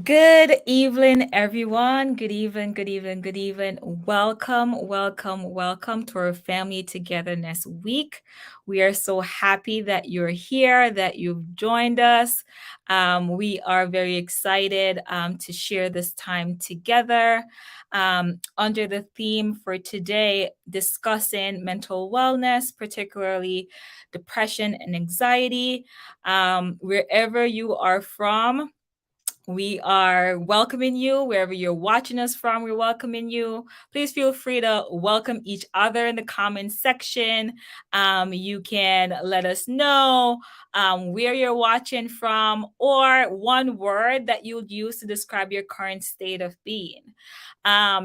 Good evening, everyone. Good evening, good evening, good evening. Welcome to our Family Togetherness Week. We are so happy that you're here, that you've joined us. We are very excited to share this time together under the theme for today, discussing mental wellness, particularly depression and anxiety. Wherever you are from, we are welcoming you. Wherever you're watching us from, we're welcoming you. Please feel free to welcome each other in the comment section. You can let us know where you're watching from, or one word that you'd use to describe your current state of being.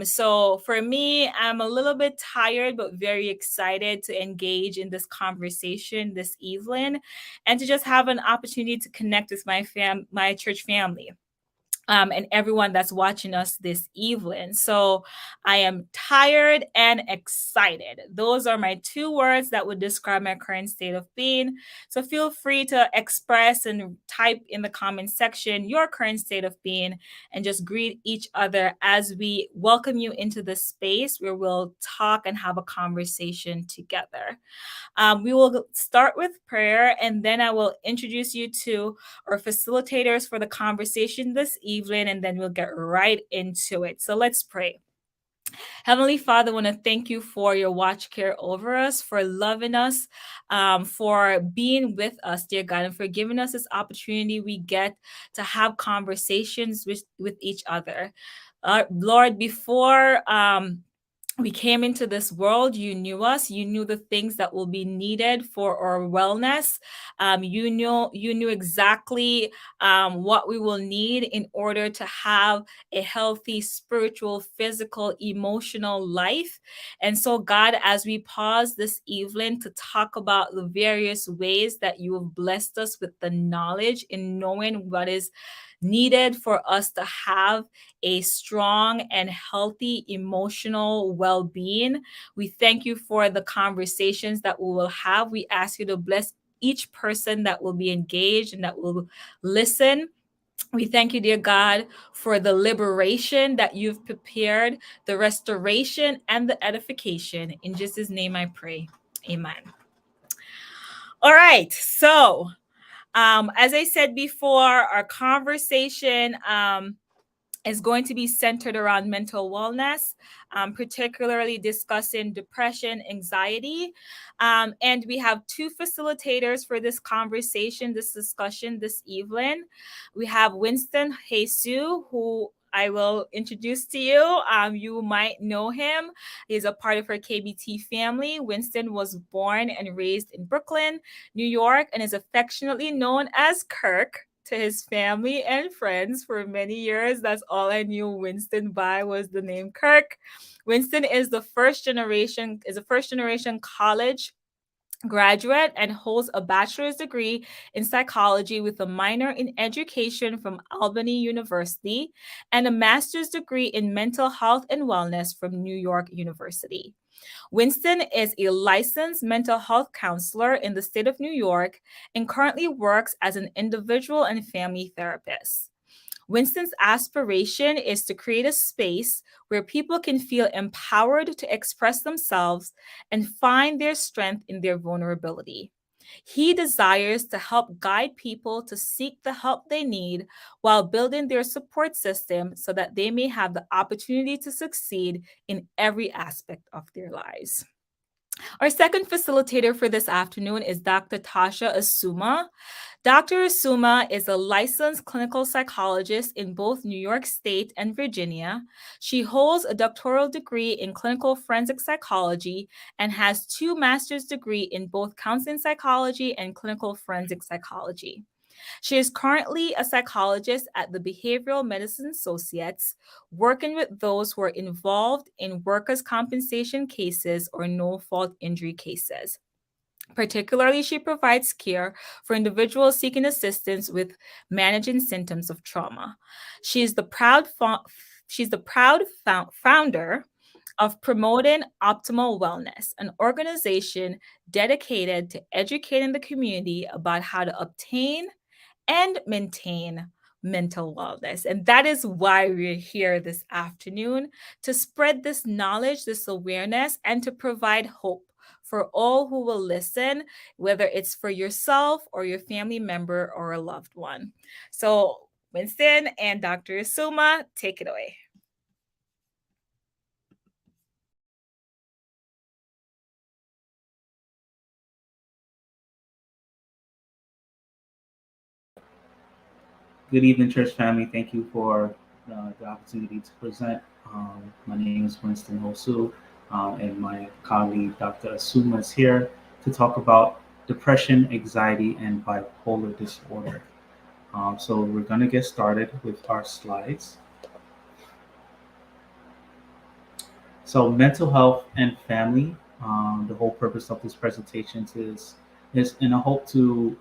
So for me, I'm a little bit tired, but very excited to engage in this conversation this evening and to just have an opportunity to connect with my church family. And everyone that's watching us this evening. So I am tired and excited. Those are my two words that would describe my current state of being. So feel free to express and type in the comment section your current state of being and just greet each other as we welcome you into this space where we'll talk and have a conversation together. We will start with prayer, and then I will introduce you to our facilitators for the conversation this evening, and then we'll get right into it. So let's pray. Heavenly Father, I want to thank you for your watch care over us, for loving us, for being with us, dear God, and for giving us this opportunity we get to have conversations with each other. Lord, before we came into this world, you knew us. You knew the things that will be needed for our wellness. You knew exactly what we will need in order to have a healthy spiritual, physical, emotional life. And so, God, as we pause this evening to talk about the various ways that you have blessed us with the knowledge in knowing what is needed for us to have a strong and healthy emotional well-being. We thank you for the conversations that we will have. We ask you to bless each person that will be engaged and that will listen. We thank you, dear God, for the liberation that you've prepared, the restoration and the edification. In Jesus' name I pray. Amen. All right. So, as I said before, our conversation is going to be centered around mental wellness, particularly discussing depression, anxiety. And we have two facilitators for this conversation, this discussion this evening. We have Winston Jesus, who I will introduce to you. You might know him. He's a part of our KBT family. Winston was born and raised in Brooklyn, New York, and is affectionately known as Kirk to his family and friends for many years. That's all I knew Winston by, was the name Kirk. Winston is a first generation college graduate and holds a bachelor's degree in psychology with a minor in education from Albany University and a master's degree in mental health and wellness from New York University. Winston is a licensed mental health counselor in the state of New York and currently works as an individual and family therapist. Winston's aspiration is to create a space where people can feel empowered to express themselves and find their strength in their vulnerability. He desires to help guide people to seek the help they need while building their support system so that they may have the opportunity to succeed in every aspect of their lives. Our second facilitator for this afternoon is Dr. Tasha Asuma. Dr. Asuma is a licensed clinical psychologist in both New York State and Virginia. She holds a doctoral degree in clinical forensic psychology and has 2 master's degrees in both counseling psychology and clinical forensic psychology. She is currently a psychologist at the Behavioral Medicine Associates, working with those who are involved in workers' compensation cases or no-fault injury cases. Particularly, she provides care for individuals seeking assistance with managing symptoms of trauma. She is the proud founder of Promoting Optimal Wellness, an organization dedicated to educating the community about how to obtain and maintain mental wellness. And that is why we're here this afternoon, to spread this knowledge, this awareness, and to provide hope for all who will listen, whether it's for yourself or your family member or a loved one. So, Winston and Dr. Suma, take it away. Good evening, church family. Thank you for the opportunity to present. My name is Winston Hosu, and my colleague Dr. Asuma is here to talk about depression, anxiety, and bipolar disorder. So we're going to get started with our slides. So mental health and family. The whole purpose of this presentation is in a hope to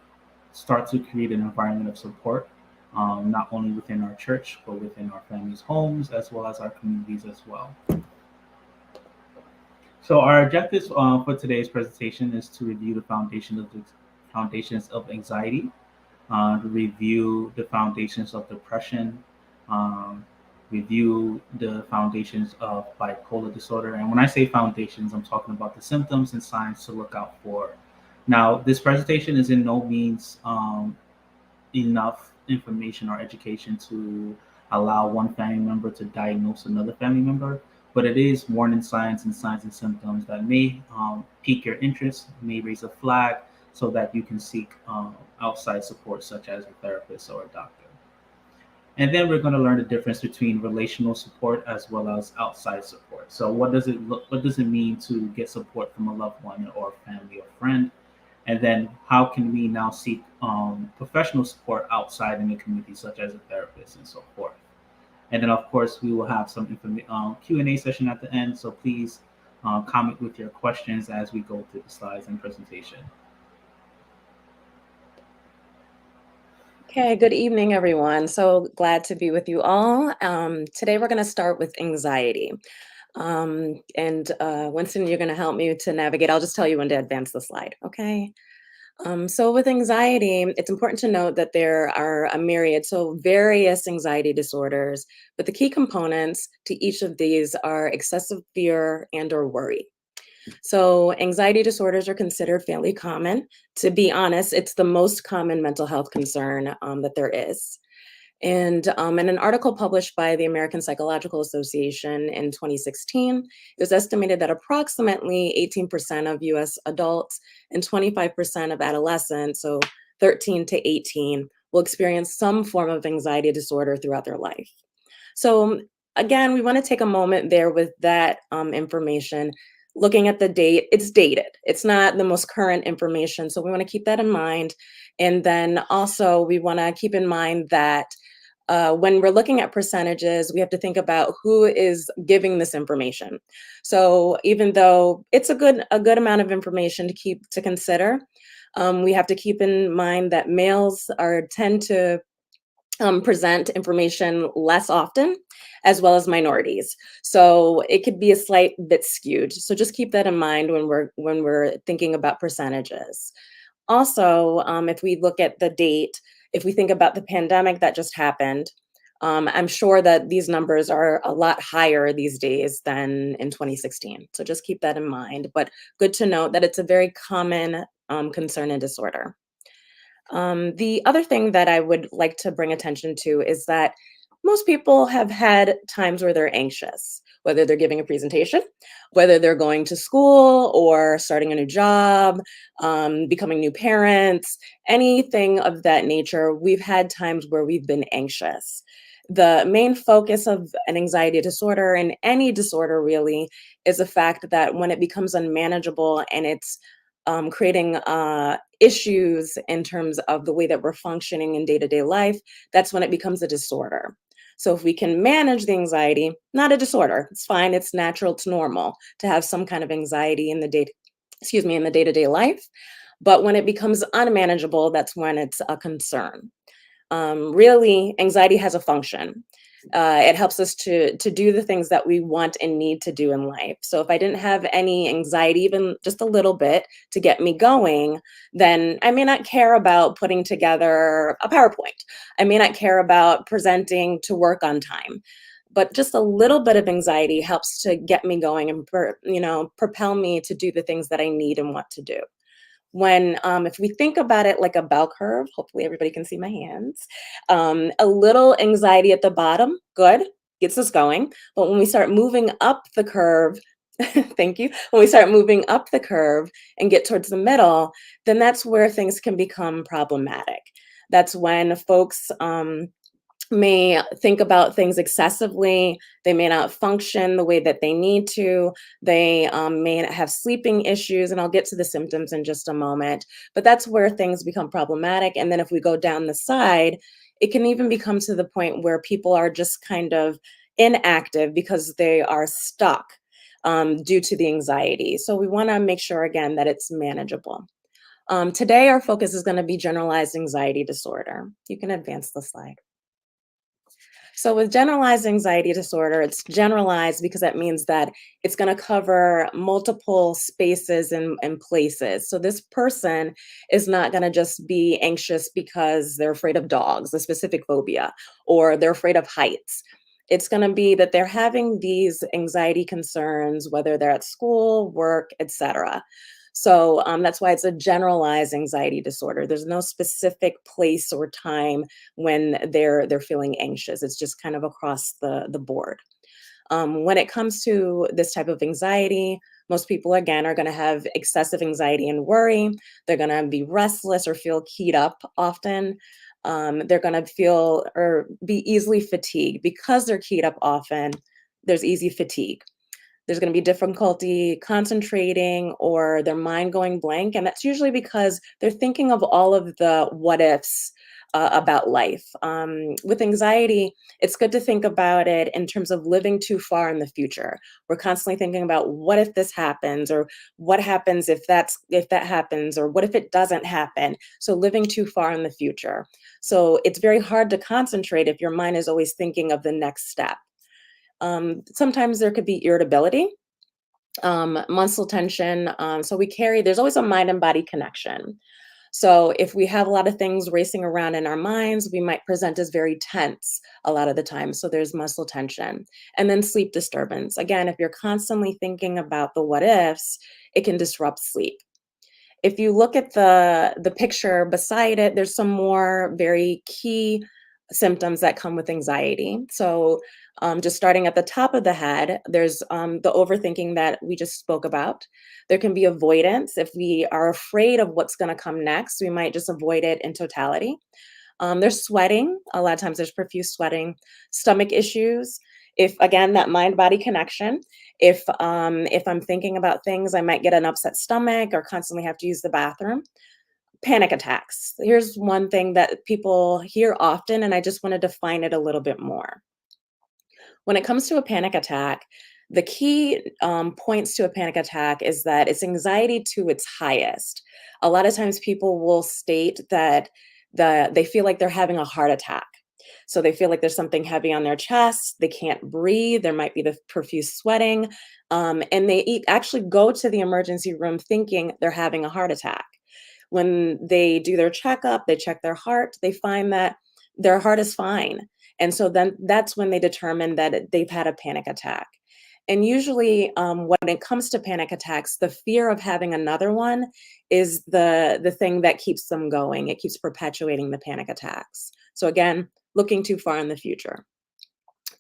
start to create an environment of support, not only within our church, but within our families' homes, as well as our communities as well. So our objectives for today's presentation is to review the foundations of anxiety, to review the foundations of depression, um, review the foundations of bipolar disorder. And when I say foundations, I'm talking about the symptoms and signs to look out for. Now, this presentation is in no means enough information or education to allow one family member to diagnose another family member, but it is warning signs and symptoms that may pique your interest, may raise a flag, so that you can seek outside support, such as a therapist or a doctor. And then we're going to learn the difference between relational support as well as outside support. So what does it mean to get support from a loved one or family or friend? And then how can we now seek professional support outside in the community, such as a therapist and so forth. And then, of course, we will have some Q&A session at the end. So please comment with your questions as we go through the slides and presentation. Okay, good evening, everyone. So glad to be with you all. Today, we're going to start with anxiety. Winston, you're going to help me to navigate. I'll just tell you when to advance the slide, okay? So with anxiety, it's important to note that there are a myriad, so various anxiety disorders, but the key components to each of these are excessive fear and or worry. So anxiety disorders are considered fairly common. To be honest, it's the most common mental health concern that there is. And in an article published by the American Psychological Association in 2016, it was estimated that approximately 18% of US adults and 25% of adolescents, so 13 to 18, will experience some form of anxiety disorder throughout their life. So again, we want to take a moment there with that information. Looking at the date, it's dated. It's not the most current information. So we want to keep that in mind. And then also we want to keep in mind that when we're looking at percentages, we have to think about who is giving this information. So even though it's a good amount of information to consider, we have to keep in mind that males tend to present information less often, as well as minorities. So it could be a slight bit skewed. So just keep that in mind when we're thinking about percentages. Also, if we look at the date, if we think about the pandemic that just happened, I'm sure that these numbers are a lot higher these days than in 2016. So just keep that in mind. But good to note that it's a very common concern and disorder. The other thing that I would like to bring attention to is that most people have had times where they're anxious, whether they're giving a presentation, whether they're going to school or starting a new job, becoming new parents, anything of that nature. We've had times where we've been anxious. The main focus of an anxiety disorder, and any disorder really, is the fact that when it becomes unmanageable and it's creating issues in terms of the way that we're functioning in day to day life, that's when it becomes a disorder. So if we can manage the anxiety, not a disorder, it's fine, it's natural, it's normal to have some kind of anxiety in the in the day to day life. But when it becomes unmanageable, that's when it's a concern. Really, anxiety has a function. It helps us to do the things that we want and need to do in life. So if I didn't have any anxiety, even just a little bit, to get me going, then I may not care about putting together a PowerPoint. I may not care about presenting to work on time. But just a little bit of anxiety helps to get me going and propel me to do the things that I need and want to do. When if we think about it like a bell curve, hopefully everybody can see my hands. A little anxiety at the bottom, good, gets us going. But when we start moving up the curve, thank you. When we start moving up the curve and get towards the middle, then that's where things can become problematic. That's when folks may think about things excessively. They may not function the way that they need to. They may have sleeping issues, and I'll get to the symptoms in just a moment. But that's where things become problematic. And then if we go down the side, it can even become to the point where people are just kind of inactive because they are stuck due to the anxiety. So we want to make sure, again, that it's manageable. Today, our focus is going to be generalized anxiety disorder. You can advance the slide. So with generalized anxiety disorder, it's generalized because that means that it's going to cover multiple spaces and places. So this person is not going to just be anxious because they're afraid of dogs, a specific phobia, or they're afraid of heights. It's going to be that they're having these anxiety concerns, whether they're at school, work, etc. So that's why it's a generalized anxiety disorder. There's no specific place or time when they're feeling anxious. It's just kind of across the board. When it comes to this type of anxiety, most people, again, are going to have excessive anxiety and worry. They're going to be restless or feel keyed up often. They're going to feel or be easily fatigued. Because they're keyed up often, there's easy fatigue. There's going to be difficulty concentrating or their mind going blank. And that's usually because they're thinking of all of the what ifs about life. With anxiety, it's good to think about it in terms of living too far in the future. We're constantly thinking about what if this happens, or what happens if that happens, or what if it doesn't happen. So living too far in the future. So it's very hard to concentrate if your mind is always thinking of the next step. Sometimes there could be irritability, muscle tension. So there's always a mind and body connection. So if we have a lot of things racing around in our minds, we might present as very tense a lot of the time. So there's muscle tension. And then sleep disturbance. Again, if you're constantly thinking about the what ifs, it can disrupt sleep. If you look at the picture beside it, there's some more very key symptoms that come with anxiety. So just starting at the top of the head, there's the overthinking that we just spoke about. There can be avoidance. If we are afraid of what's going to come next, we might just avoid it in totality. There's sweating. A lot of times there's profuse sweating. Stomach issues. If, again, that mind-body connection. If I'm thinking about things, I might get an upset stomach or constantly have to use the bathroom. Panic attacks. Here's one thing that people hear often, and I just want to define it a little bit more. When it comes to a panic attack, the key points to a panic attack is that it's anxiety to its highest. A lot of times people will state that they feel like they're having a heart attack. So they feel like there's something heavy on their chest, they can't breathe, there might be the profuse sweating, and they actually go to the emergency room thinking they're having a heart attack. When they do their checkup, they check their heart, they find that their heart is fine. And so then that's when they determine that they've had a panic attack. And usually, when it comes to panic attacks, the fear of having another one is the thing that keeps them going. It keeps perpetuating the panic attacks. So again, looking too far in the future.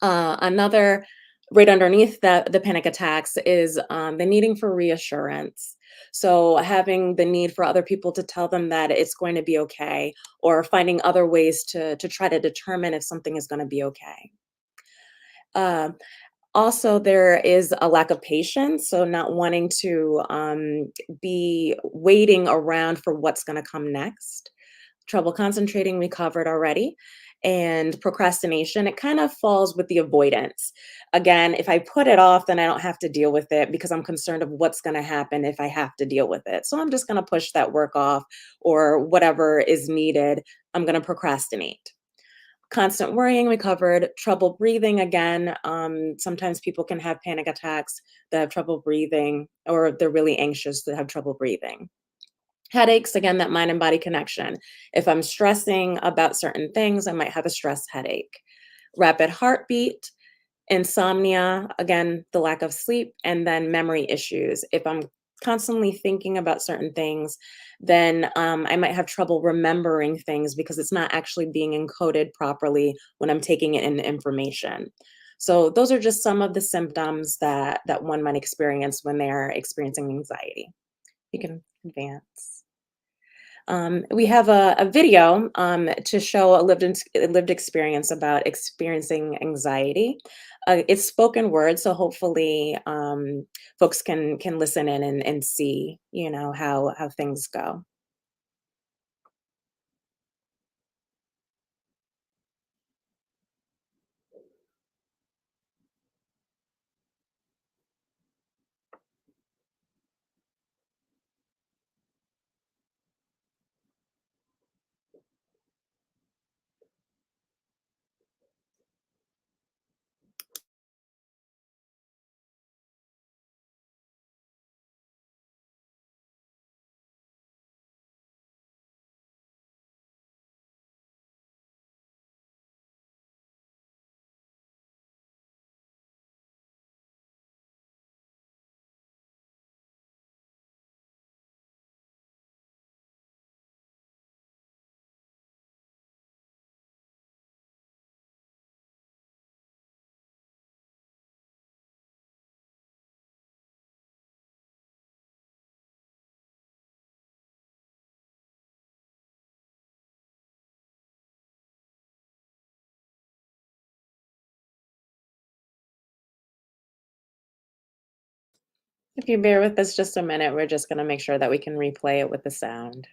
Another right underneath the panic attacks is the needing for reassurance. So having the need for other people to tell them that it's going to be okay, or finding other ways to try to determine if something is going to be okay. Um, Also, there is a lack of patience, so not wanting to be waiting around for what's going to come next. Trouble concentrating, we covered already. And procrastination, it kind of falls with the avoidance. Again, if I put it off, then I don't have to deal with it because I'm concerned of what's going to happen if I have to deal with it. So I'm just going to push that work off or whatever is needed. I'm going to procrastinate. Constant worrying, we covered. Trouble breathing, again. Sometimes people can have panic attacks that have trouble breathing, or they're really anxious that have trouble breathing. Headaches, again, that mind and body connection. If I'm stressing about certain things, I might have a stress headache. Rapid heartbeat, insomnia, again, the lack of sleep, and then memory issues. If I'm constantly thinking about certain things, then I might have trouble remembering things because it's not actually being encoded properly when I'm taking in information. So those are just some of the symptoms that one might experience when they are experiencing anxiety. You can advance. We have a video to show a lived experience about experiencing anxiety. It's spoken word, so hopefully folks can listen in and see, how things go. If you bear with us just a minute, we're just going to make sure that we can replay it with the sound.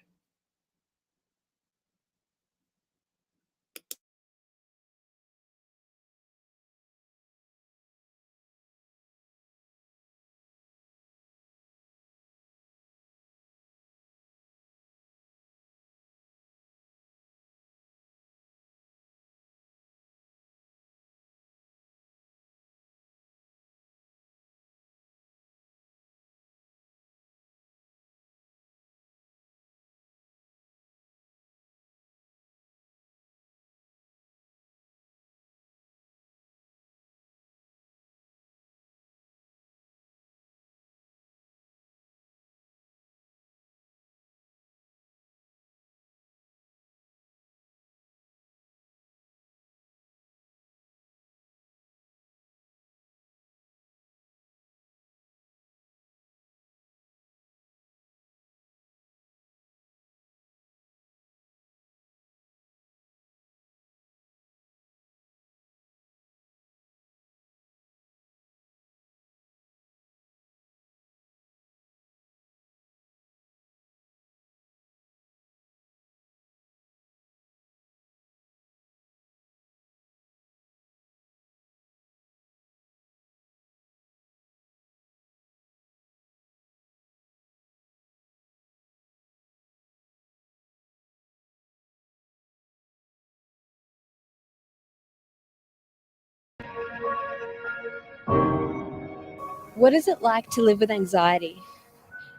What is it like to live with anxiety?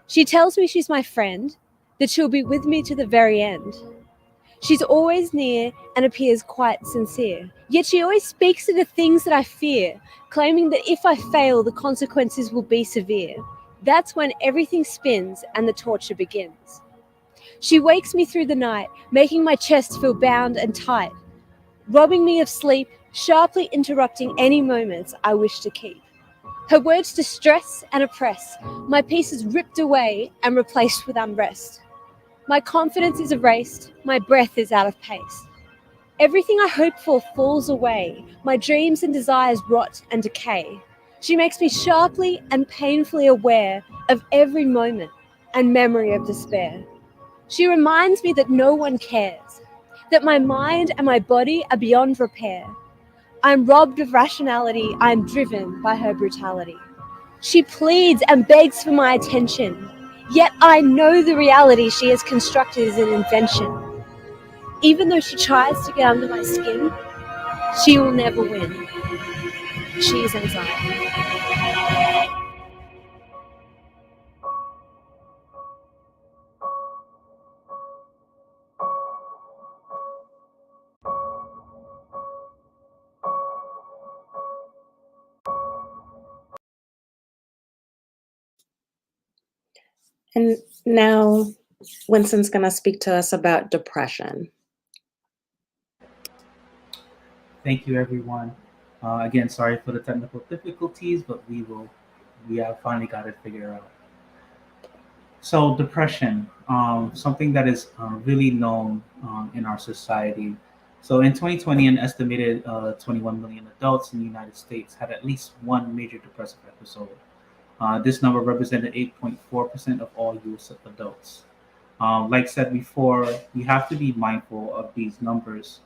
She tells me she's my friend, that she'll be with me to the very end. She's always near and appears quite sincere. Yet she always speaks of the things that I fear, claiming that if I fail, the consequences will be severe. That's when everything spins and the torture begins. She wakes me through the night, making my chest feel bound and tight, robbing me of sleep, sharply interrupting any moments I wish to keep. Her words distress and oppress. My peace is ripped away and replaced with unrest. My confidence is erased. My breath is out of pace. Everything I hope for falls away. My dreams and desires rot and decay. She makes me sharply and painfully aware of every moment and memory of despair. She reminds me that no one cares, that my mind and my body are beyond repair. I'm robbed of rationality. I'm driven by her brutality. She pleads and begs for my attention, yet I know the reality she has constructed is an invention. Even though she tries to get under my skin, she will never win. She is anxiety. And now Winston's going to speak to us about depression. Thank you, everyone. Again, sorry for the technical difficulties, but we have finally got it figured out. So, depression, something that is really known in our society. So, in 2020, an estimated 21 million adults in the United States had at least one major depressive episode. This number represented 8.4% of all US adults. Like said before, we have to be mindful of these numbers.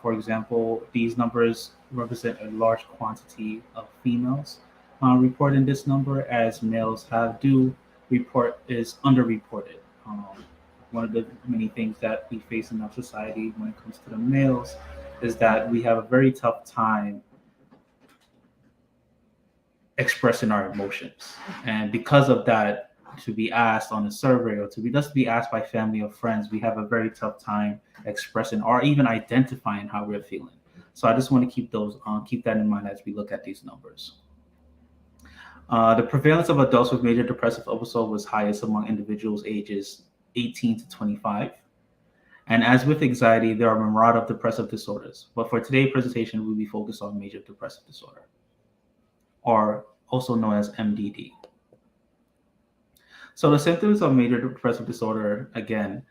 For example, these numbers represent a large quantity of females reporting this number, as males have do report is underreported. Um, One of the many things that we face in our society when it comes to the males is that we have a very tough time expressing our emotions. And because of that, to be asked on a survey or to be just be asked by family or friends, we have a very tough time expressing or even identifying how we're feeling. So I just want to keep that in mind as we look at these numbers. The prevalence of adults with major depressive episode was highest among individuals ages 18 to 25. And as with anxiety, there are a myriad of depressive disorders. But for today's presentation, we'll be focused on major depressive disorder, or also known as MDD. So the symptoms of major depressive disorder, again,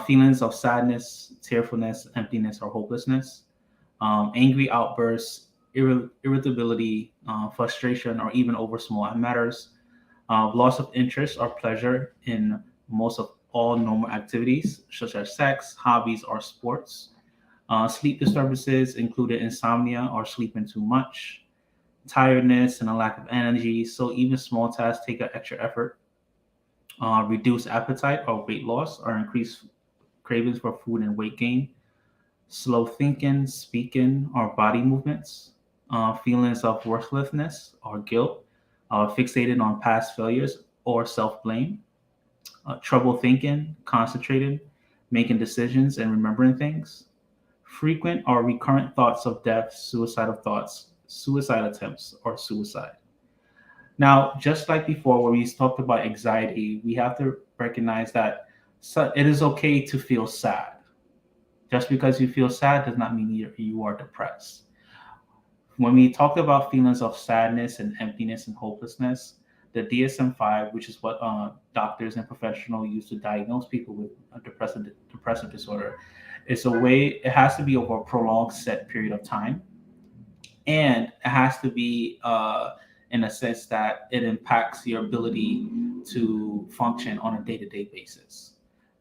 feelings of sadness, tearfulness, emptiness, or hopelessness, angry outbursts, irritability, frustration, or even over small matters, loss of interest or pleasure in most of all normal activities, such as sex, hobbies, or sports, sleep disturbances, including insomnia or sleeping too much, tiredness and a lack of energy. So even small tasks take an extra effort. Reduced appetite or weight loss or increased cravings for food and weight gain, slow thinking, speaking, or body movements, feelings of worthlessness or guilt, fixated on past failures or self blame, trouble thinking, concentrating, making decisions, and remembering things, frequent or recurrent thoughts of death, suicidal thoughts, suicide attempts, or suicide. Now, just like before, where we talked about anxiety, we have to recognize that it is okay to feel sad. Just because you feel sad does not mean you are depressed. When we talk about feelings of sadness and emptiness and hopelessness, the DSM-5, which is what doctors and professionals use to diagnose people with a depressive disorder, is a way. It has to be over a prolonged set period of time, and it has to be in a sense that it impacts your ability to function on a day-to-day basis.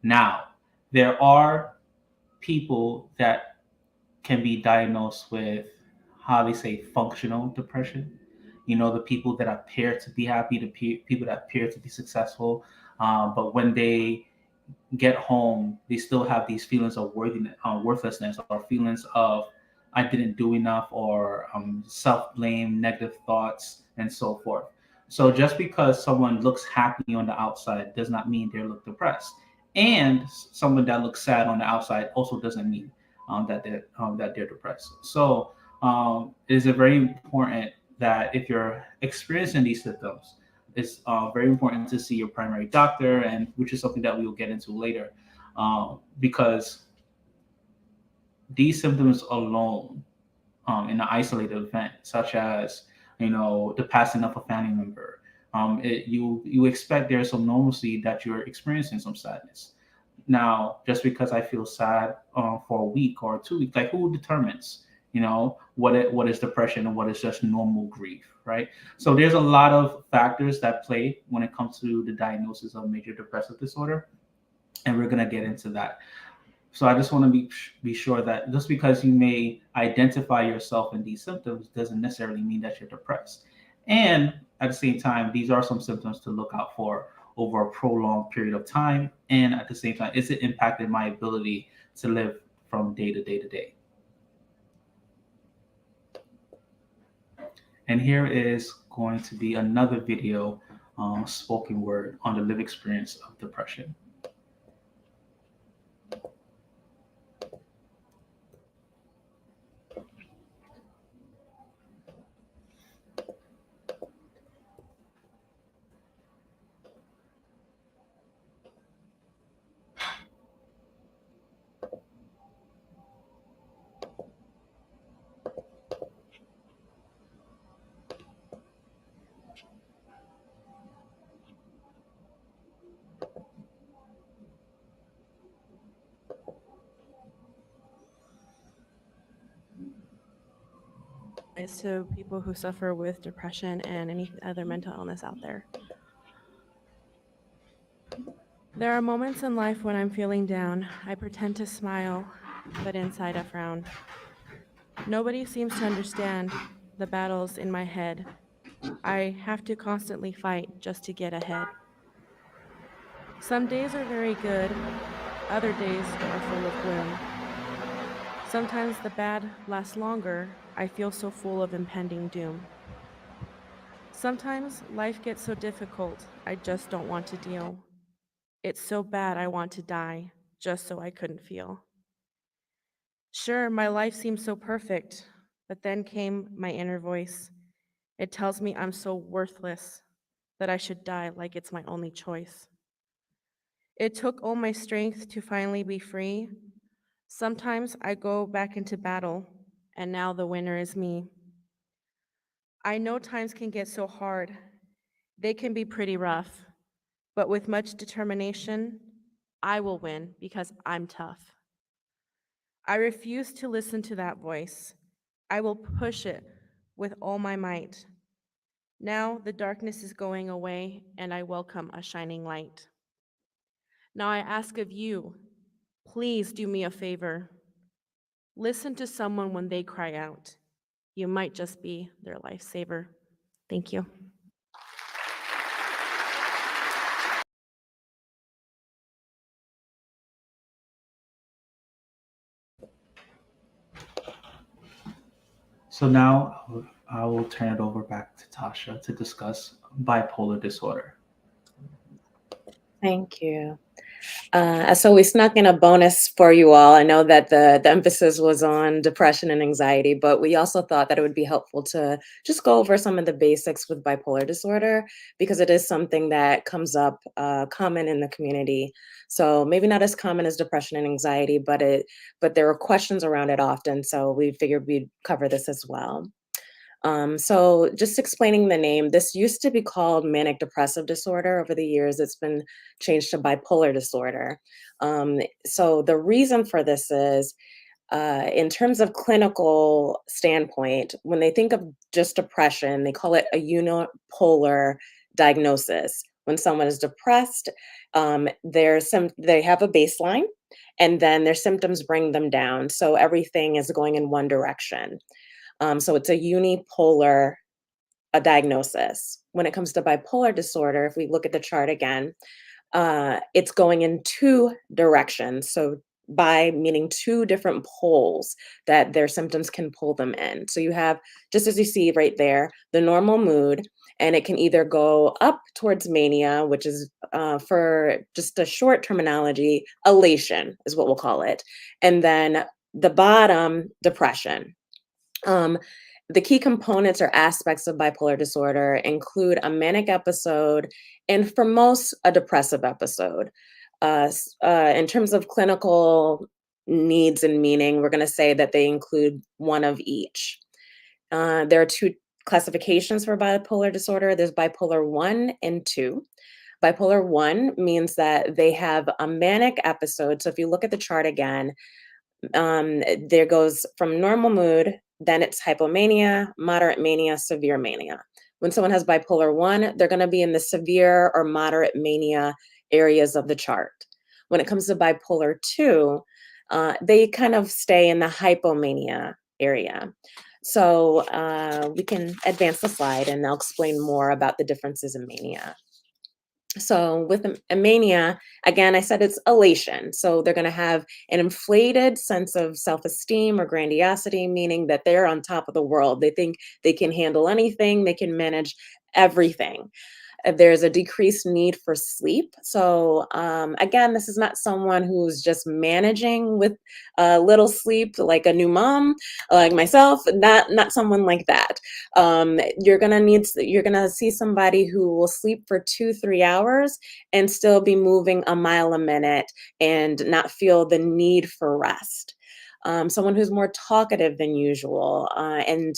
Now, there are people that can be diagnosed with how they say functional depression. You know, the people that appear to be happy, the people that appear to be successful, but when they get home, they still have these feelings of worthlessness, or feelings of I didn't do enough, or self blame, negative thoughts, and so forth. So just because someone looks happy on the outside does not mean they look depressed, and someone that looks sad on the outside also doesn't mean that they're depressed. So it is a very important that if you're experiencing these symptoms, it's very important to see your primary doctor, and which is something that we will get into later, because these symptoms alone, in an isolated event, such as the passing of a family member, you expect there's some normalcy that you're experiencing some sadness. Now, just because I feel sad for a week or 2 weeks, like who determines, what is depression and what is just normal grief, right? So there's a lot of factors that play when it comes to the diagnosis of major depressive disorder, and we're gonna get into that. So I just want to be sure that just because you may identify yourself in these symptoms doesn't necessarily mean that you're depressed. And at the same time, these are some symptoms to look out for over a prolonged period of time. And at the same time, is it impacting my ability to live from day to day to day? And here is going to be another video, spoken word on the lived experience of depression. Is to people who suffer with depression and any other mental illness out there. There are moments in life when I'm feeling down. I pretend to smile, but inside I frown. Nobody seems to understand the battles in my head. I have to constantly fight just to get ahead. Some days are very good, other days are full of gloom. Sometimes the bad lasts longer. I feel so full of impending doom. Sometimes life gets so difficult, I just don't want to deal. It's so bad I want to die, just so I couldn't feel. Sure, my life seems so perfect, but then came my inner voice. It tells me I'm so worthless, that I should die like it's my only choice. It took all my strength to finally be free. Sometimes I go back into battle, and now the winner is me. I know times can get so hard. They can be pretty rough, but with much determination, I will win because I'm tough. I refuse to listen to that voice. I will push it with all my might. Now the darkness is going away, and I welcome a shining light. Now I ask of you, please do me a favor. Listen to someone when they cry out. You might just be their lifesaver. Thank you. So now I will turn it over back to Tasha to discuss bipolar disorder. Thank you. So we snuck in a bonus for you all. I know that the emphasis was on depression and anxiety, but we also thought that it would be helpful to just go over some of the basics with bipolar disorder, because it is something that comes up common in the community. So maybe not as common as depression and anxiety, but there are questions around it often. So we figured we'd cover this as well. So just explaining the name, this used to be called manic depressive disorder. Over the years, it's been changed to bipolar disorder. So the reason for this is, in terms of clinical standpoint, when they think of just depression, they call it a unipolar diagnosis. When someone is depressed, they have a baseline, and then their symptoms bring them down. So everything is going in one direction. So it's a unipolar diagnosis. When it comes to bipolar disorder, if we look at the chart again, it's going in two directions. So bi meaning two different poles that their symptoms can pull them in. So you have, just as you see right there, the normal mood, And it can either go up towards mania, which is for just a short terminology, elation is what we'll call it. And then the bottom, depression. The key components or aspects of bipolar disorder include a manic episode and, for most, a depressive episode. In terms of clinical needs and meaning, we're going to say that they include one of each. There are two classifications for bipolar disorder. There's bipolar 1 and 2. Bipolar 1 means that they have a manic episode. So if you look at the chart again, there goes from normal mood, then it's hypomania, moderate mania, severe mania. When someone has bipolar 1, they're going to be in the severe or moderate mania areas of the chart. When it comes to bipolar 2, they kind of stay in the hypomania area. So we can advance the slide and I'll explain more about the differences in mania. So with a mania, again, I said it's elation. So they're going to have an inflated sense of self-esteem or grandiosity, meaning that they're on top of the world. They think they can handle anything, they can manage everything. There's a decreased need for sleep. So again, this is not someone who's just managing with little sleep, like a new mom, like myself. Not someone like that. You're gonna see somebody who will sleep for 2-3 hours and still be moving a mile a minute and not feel the need for rest. Someone who's more talkative than usual. And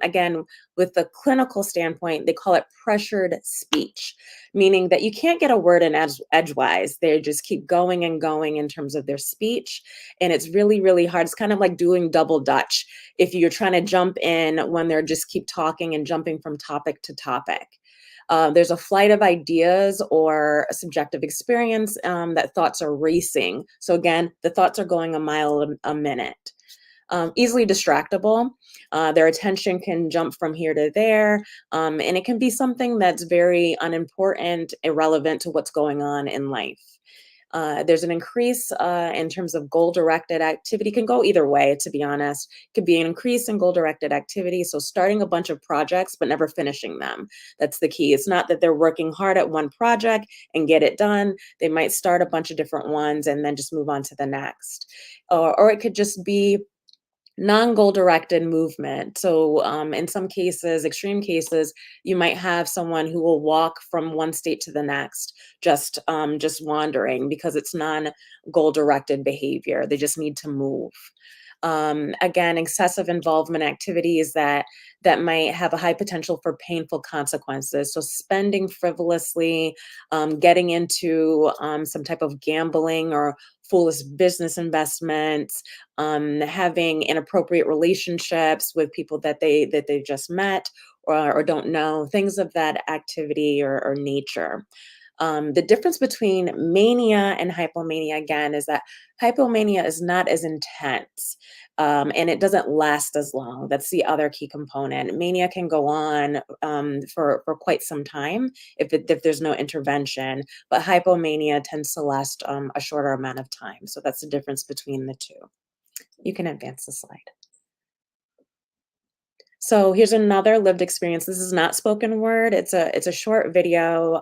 again, with the clinical standpoint, they call it pressured speech, meaning that you can't get a word in edgewise. They just keep going and going in terms of their speech. And it's really, really hard. It's kind of like doing double Dutch if you're trying to jump in when they're just keep talking and jumping from topic to topic. There's a flight of ideas or a subjective experience that thoughts are racing. So again, the thoughts are going a mile a minute. Easily distractible. Their attention can jump from here to there, and it can be something that's very unimportant, irrelevant to what's going on in life. There's an increase in terms of goal-directed activity. Can go either way, to be honest. Could be an increase in goal-directed activity, so starting a bunch of projects but never finishing them. That's the key. It's not that they're working hard at one project and get it done. They might start a bunch of different ones and then just move on to the next. Or it could just be non-goal directed movement. So in some cases, extreme cases, you might have someone who will walk from one state to the next, just wandering, because it's non-goal directed behavior. They just need to move. Again, excessive involvement activities that might have a high potential for painful consequences. So spending frivolously, getting into some type of gambling or foolish business investments, having inappropriate relationships with people that they just met or don't know, things of that activity or nature. The difference between mania and hypomania, again, is that hypomania is not as intense and it doesn't last as long. That's the other key component. Mania can go on for quite some time if there's no intervention, but hypomania tends to last a shorter amount of time. So that's the difference between the two. You can advance the slide. So here's another lived experience. This is not spoken word. It's a short video,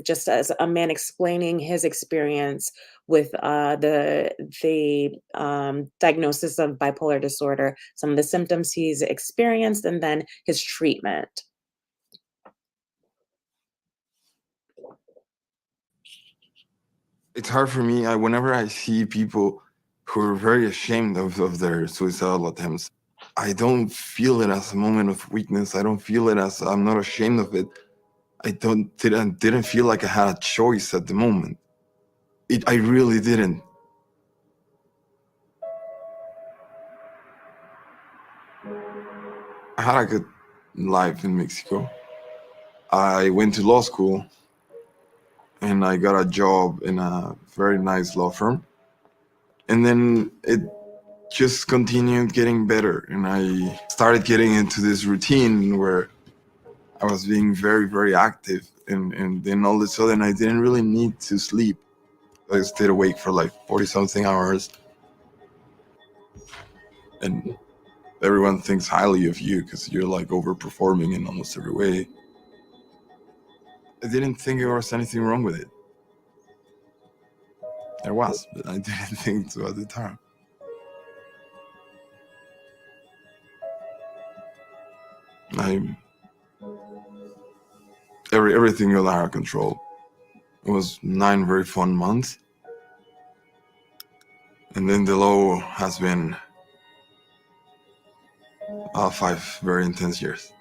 just as a man explaining his experience with the diagnosis of bipolar disorder, some of the symptoms he's experienced, and then his treatment. It's hard for me. Whenever I see people who are very ashamed of their suicidal attempts, I don't feel it as a moment of weakness. I don't feel it as I'm not ashamed of it. I didn't feel like I had a choice at the moment. I really didn't. I had a good life in Mexico. I went to law school and I got a job in a very nice law firm. And then it just continued getting better, and I started getting into this routine where I was being very, very active, and then all of a sudden I didn't really need to sleep. I stayed awake for like 40-something hours, and everyone thinks highly of you because you're like overperforming in almost every way. I didn't think there was anything wrong with it. There was, but I didn't think so at the time. Everything got out of control. It was 9 very fun months. And then the low has been 5 very intense years.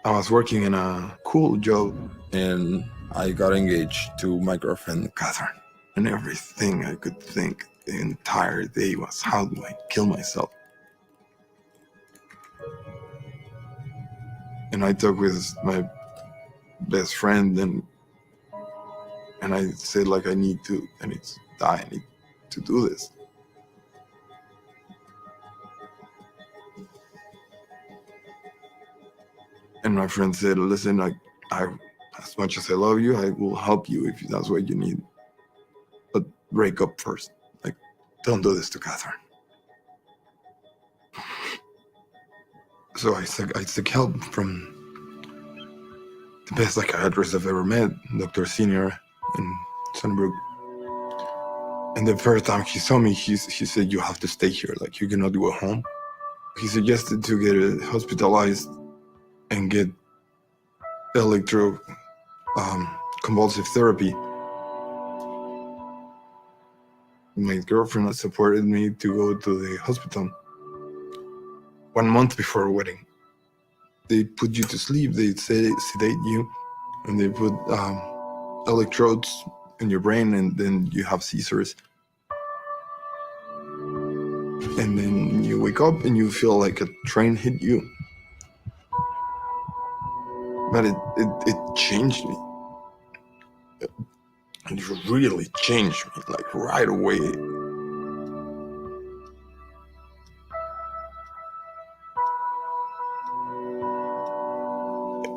I was working in a cool job, and I got engaged to my girlfriend, Catherine. And everything I could think the entire day was, how do I kill myself? And I talked with my best friend, and I said, like, I need to die, I need to do this. And my friend said, listen, I as much as I love you, I will help you if that's what you need. But break up first. Like, don't do this to Catherine. So I took help from the best psychiatrist I've ever met, Dr. Senior in Sunnybrook. And the first time he saw me, he said, you have to stay here. Like, you cannot go home. He suggested to get hospitalized and get convulsive therapy. My girlfriend supported me to go to the hospital. 1 month before our wedding, they put you to sleep. They sedate you, and they put electrodes in your brain, and then you have seizures. And then you wake up and you feel like a train hit you. But it changed me. It really changed me, like, right away.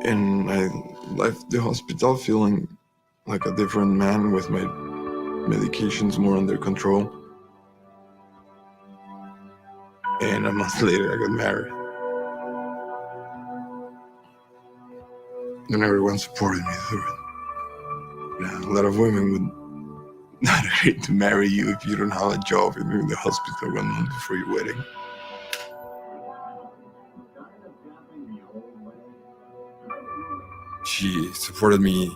And I left the hospital feeling like a different man, with my medications more under control. And a month later, I got married. And everyone supported me through it. Yeah, a lot of women would not agree to marry you if you don't have a job and you're in the hospital 1 month before your wedding. She supported me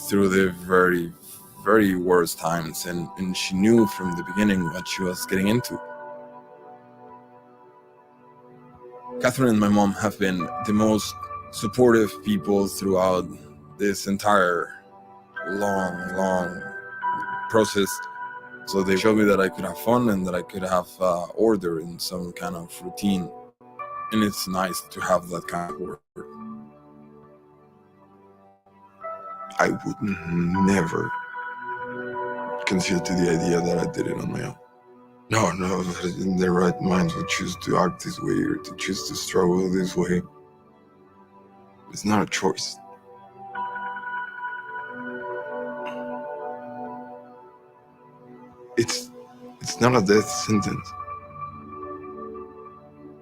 through the very, very worst times, and she knew from the beginning what she was getting into. Catherine and my mom have been the most supportive people throughout this entire long process. So they showed me that I could have fun and that I could have order in some kind of routine. And it's nice to have that kind of order. I would never consider to the idea that I did it on my own. No, in their right minds would choose to act this way or to choose to struggle this way. It's not a choice. It's not a death sentence.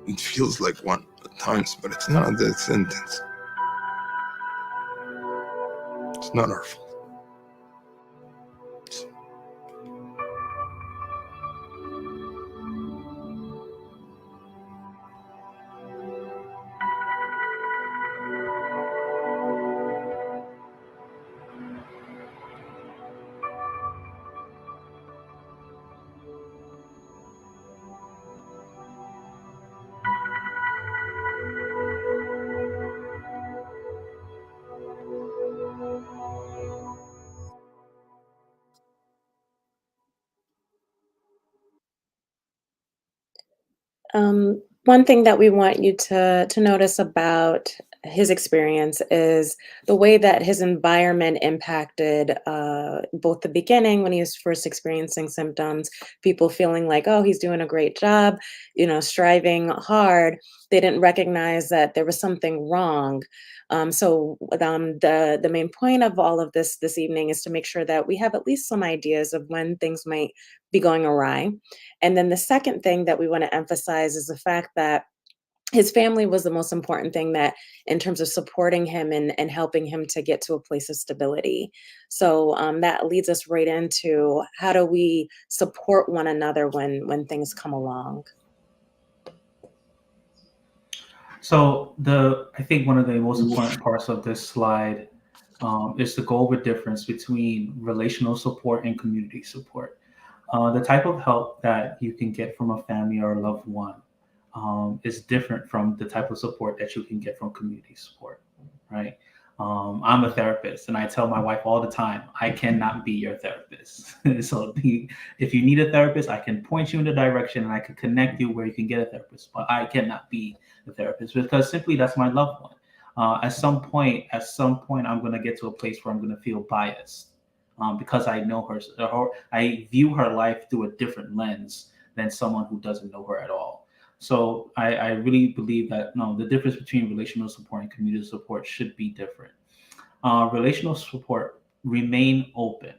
It feels like one at times, but it's not a death sentence. It's not our fault. One thing that we want you to notice about his experience is the way that his environment impacted both the beginning when he was first experiencing symptoms, people feeling like, oh, he's doing a great job, striving hard. They didn't recognize that there was something wrong. So the main point of all of this evening is to make sure that we have at least some ideas of when things might be going awry. And then the second thing that we want to emphasize is the fact that his family was the most important thing that in terms of supporting him and helping him to get to a place of stability. So that leads us right into how do we support one another when things come along. So I think one of the most important parts of this slide is to go over the difference between relational support and community support. The type of help that you can get from a family or a loved one is different from the type of support that you can get from community support, right? I'm a therapist, and I tell my wife all the time, I cannot be your therapist. So if you need a therapist, I can point you in the direction and I can connect you where you can get a therapist, but I cannot be the therapist because simply that's my loved one. At some point, I'm going to get to a place where I'm going to feel biased because I know her, or I view her life through a different lens than someone who doesn't know her at all. So I really believe that no, the difference between relational support and community support should be different. Relational support, remain open,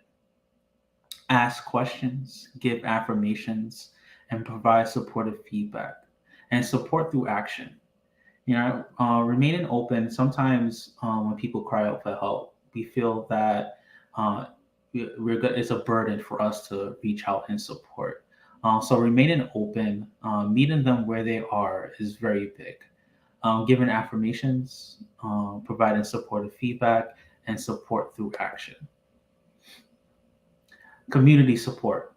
ask questions, give affirmations, and provide supportive feedback, and support through action. Remaining open. Sometimes when people cry out for help, we feel that uh, it's a burden for us to reach out and support. So remaining open, meeting them where they are is very big. Giving affirmations, providing supportive feedback, and support through action. Community support.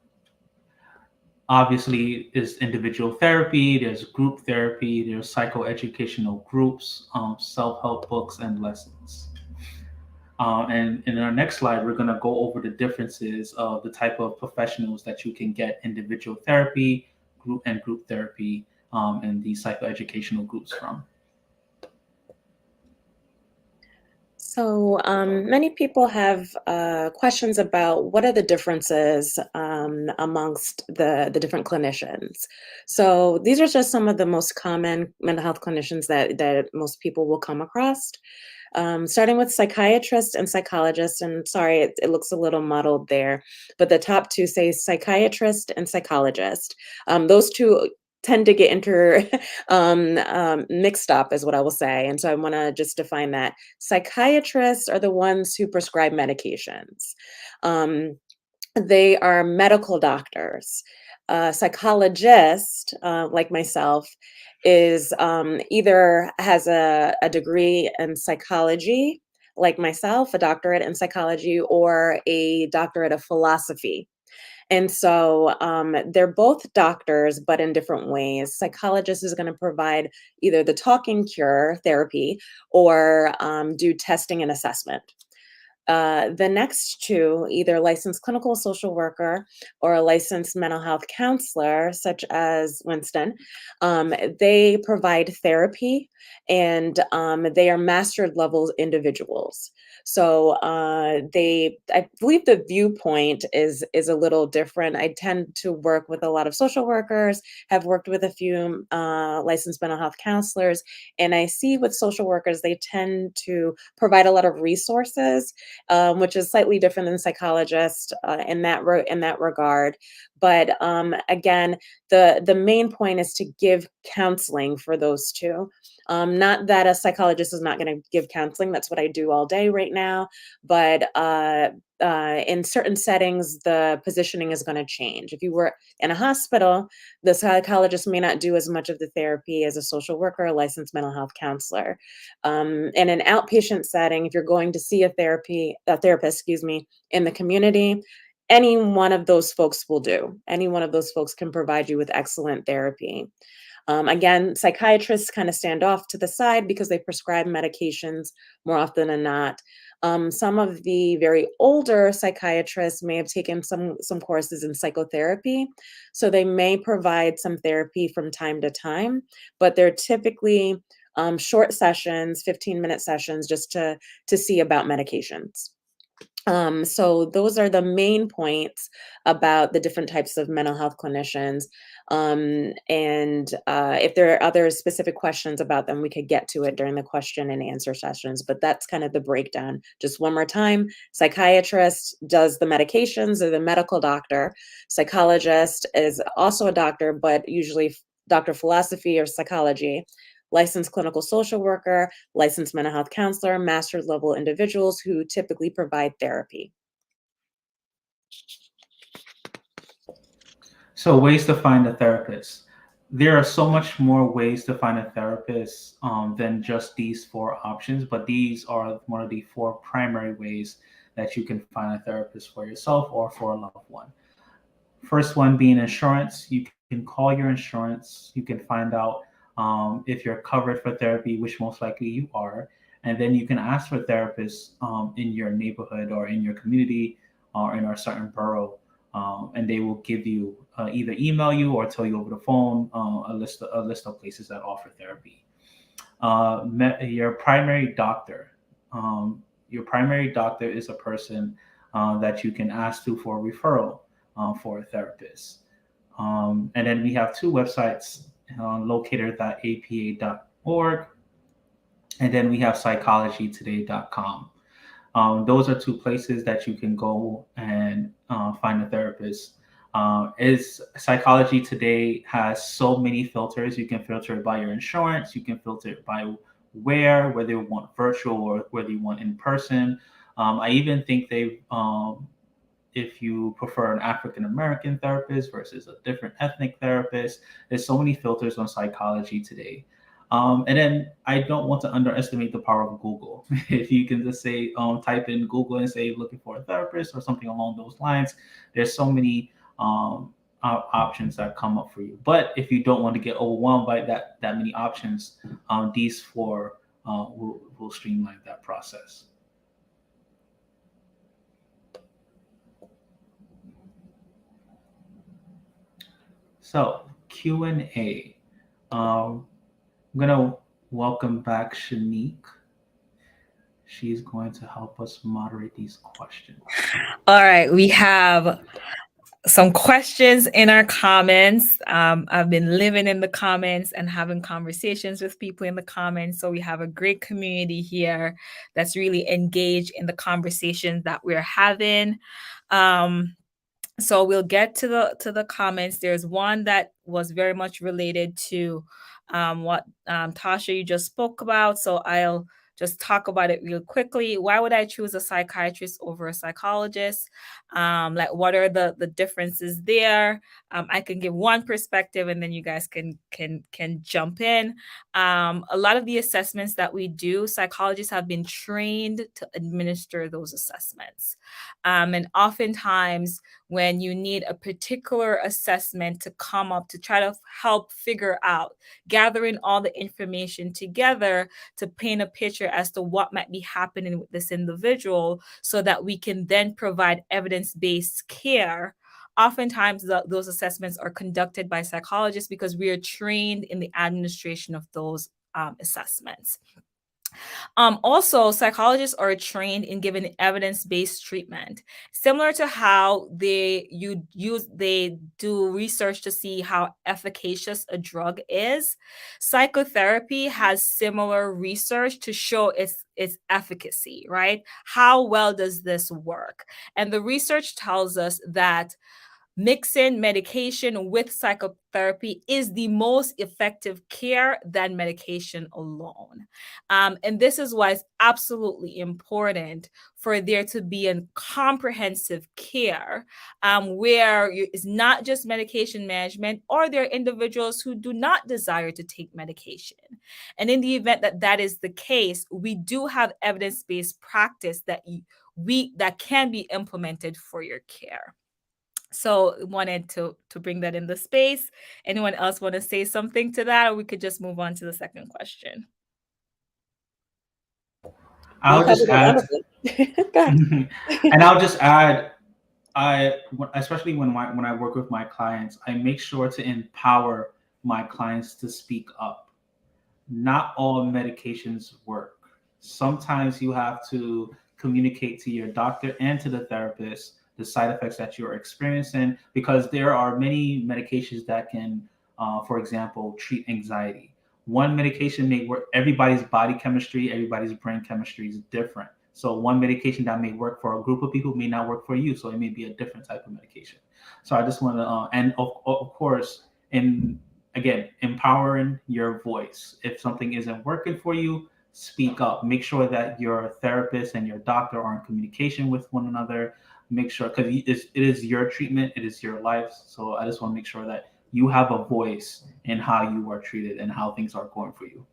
Obviously, is individual therapy, there's group therapy, there's psychoeducational groups, self-help books, and lessons. And in our next slide, we're going to go over the differences of the type of professionals that you can get individual therapy, group therapy, and the psychoeducational groups from. So many people have questions about what are the differences amongst the different clinicians. So these are just some of the most common mental health clinicians that most people will come across. Starting with psychiatrists and psychologists, and sorry, it looks a little muddled there, but the top two say psychiatrist and psychologist. Those two tend to get mixed up is what I will say. And so I want to just define that. Psychiatrists are the ones who prescribe medications. They are medical doctors. Psychologist, like myself, is either has a degree in psychology, like myself, a doctorate in psychology, or a doctorate of philosophy. And so they're both doctors, but in different ways. Psychologist is going to provide either the talking cure therapy or do testing and assessment. The next two, either licensed clinical social worker or a licensed mental health counselor, such as Winston, they provide therapy and they are mastered level individuals. So I believe the viewpoint is a little different. I tend to work with a lot of social workers, have worked with a few licensed mental health counselors, and I see with social workers, they tend to provide a lot of resources, which is slightly different than psychologists in that regard. But again, the main point is to give counseling for those two. Not that a psychologist is not going to give counseling. That's what I do all day right now. But in certain settings, the positioning is going to change. If you were in a hospital, the psychologist may not do as much of the therapy as a social worker or a licensed mental health counselor. In an outpatient setting, if you're going to see a therapist, in the community, any one of those folks will do. Any one of those folks can provide you with excellent therapy. Again, psychiatrists kind of stand off to the side because they prescribe medications more often than not. Some of the very older psychiatrists may have taken some courses in psychotherapy, so they may provide some therapy from time to time, but they're typically short sessions, 15-minute sessions, just to see about medications. So those are the main points about the different types of mental health clinicians. If there are other specific questions about them, we could get to it during the question and answer sessions, but that's kind of the breakdown. Just one more time, psychiatrist does the medications, or the medical doctor. Psychologist is also a doctor, but usually doctor of philosophy or psychology. licensed clinical social worker, licensed mental health counselor, master's level individuals who typically provide therapy. So ways to find a therapist. There are so much more ways to find a therapist than just these 4 options, but these are one of the 4 primary ways that you can find a therapist for yourself or for a loved one. First one being insurance. You can call your insurance. You can find out if you're covered for therapy, which most likely you are. And then you can ask for therapists in your neighborhood or in your community or in a certain borough. And they will give you either email you or tell you over the phone a list of places that offer therapy. Your primary doctor. Your primary doctor is a person that you can ask to for a referral for a therapist. And then we have 2 websites located at apa.org, and then we have psychologytoday.com. Those are 2 places that you can go and find a therapist. Is Psychology Today has so many filters. You can filter it by your insurance. You can filter it by whether you want virtual or whether you want in person. I even think if you prefer an African American therapist versus a different ethnic therapist, there's so many filters on Psychology Today. And then I don't want to underestimate the power of Google. If you can just say, type in Google and say looking for a therapist or something along those lines, there's so many options that come up for you. But if you don't want to get overwhelmed by that many options, these 4 will streamline that process. So Q&A. I'm gonna welcome back Shanique. She's going to help us moderate these questions. All right, we have some questions in our comments. I've been living in the comments and having conversations with people in the comments. So we have a great community here that's really engaged in the conversations that we're having. So we'll get to the comments. There's one that was very much related to what Tasha you just spoke about. So I'll just talk about it real quickly. Why would I choose a psychiatrist over a psychologist? Like, what are the differences there? I can give one perspective, and then you guys can jump in. A lot of the assessments that we do, psychologists have been trained to administer those assessments, and oftentimes when you need a particular assessment to come up to try to help figure out, gathering all the information together to paint a picture as to what might be happening with this individual so that we can then provide evidence-based care. Oftentimes, those assessments are conducted by psychologists because we are trained in the administration of those assessments. Also, psychologists are trained in giving evidence-based treatment, similar to how they do research to see how efficacious a drug is. Psychotherapy has similar research to show its efficacy, right? How well does this work? And the research tells us that mixing medication with psychotherapy is the most effective care than medication alone. And this is why it's absolutely important for there to be a comprehensive care where it's not just medication management, or there are individuals who do not desire to take medication. And in the event that that is the case, we do have evidence-based practice that can be implemented for your care. So wanted to bring that in the space. Anyone else want to say something to that, or we could just move on to the second question? I'll just add, Go ahead. and I'll just add, especially when I work with my clients, I make sure to empower my clients to speak up. Not all medications work. Sometimes you have to communicate to your doctor and to the therapist the side effects that you're experiencing, because there are many medications that can, for example, treat anxiety. One medication may work. Everybody's body chemistry, everybody's brain chemistry is different. So one medication that may work for a group of people may not work for you. So it may be a different type of medication. So I just want to, and of course, again, empowering your voice. If something isn't working for you, speak up. Make sure that your therapist and your doctor are in communication with one another. Make sure, because it is your treatment, it is your life. So I just want to make sure that you have a voice in how you are treated and how things are going for you.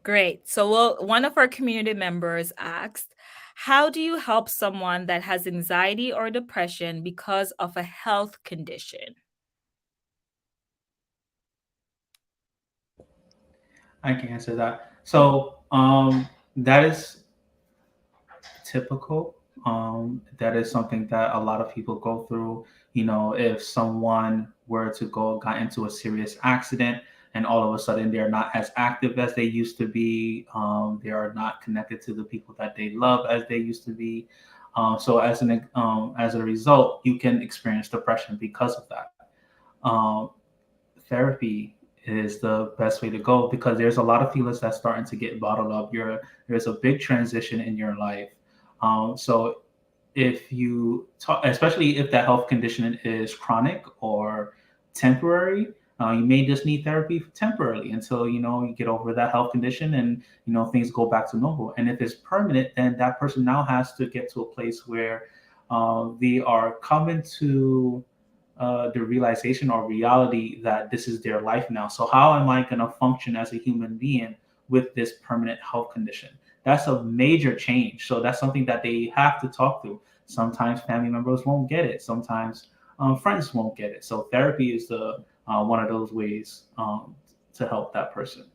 Great. So one of our community members asked, how do you help someone that has anxiety or depression because of a health condition? I can answer that. So that is typical. That is something that a lot of people go through. You know, if someone were to got into a serious accident and all of a sudden they're not as active as they used to be, they are not connected to the people that they love as they used to be. So as a result, you can experience depression because of that. Um, Therapy is the best way to go because there's a lot of feelings that's starting to get bottled up. There's a big transition in your life. So if you talk, especially if that health condition is chronic or temporary, you may just need therapy temporarily until you get over that health condition and things go back to normal. And if it's permanent, then that person now has to get to a place where they are coming to the realization or reality that this is their life now. So how am I going to function as a human being with this permanent health condition? That's a major change. So that's something that they have to talk through. Sometimes family members won't get it. Sometimes friends won't get it. So therapy is the one of those ways to help that person.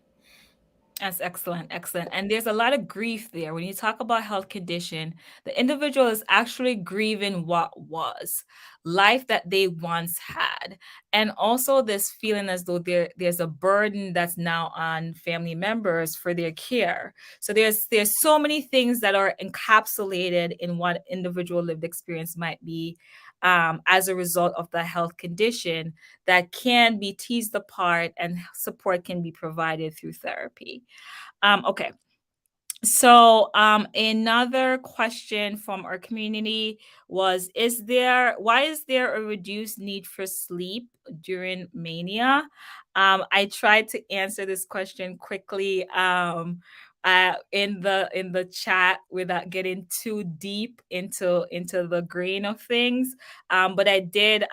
That's excellent, excellent. And there's a lot of grief there. When you talk about health condition, the individual is actually grieving what was, life that they once had. And also this feeling as though there's a burden that's now on family members for their care. So there's so many things that are encapsulated in what individual lived experience might be, as a result of the health condition, that can be teased apart and support can be provided through therapy. Okay. So, another question from our community was, why is there a reduced need for sleep during mania? I tried to answer this question quickly, in the chat without getting too deep into the grain of things. But I did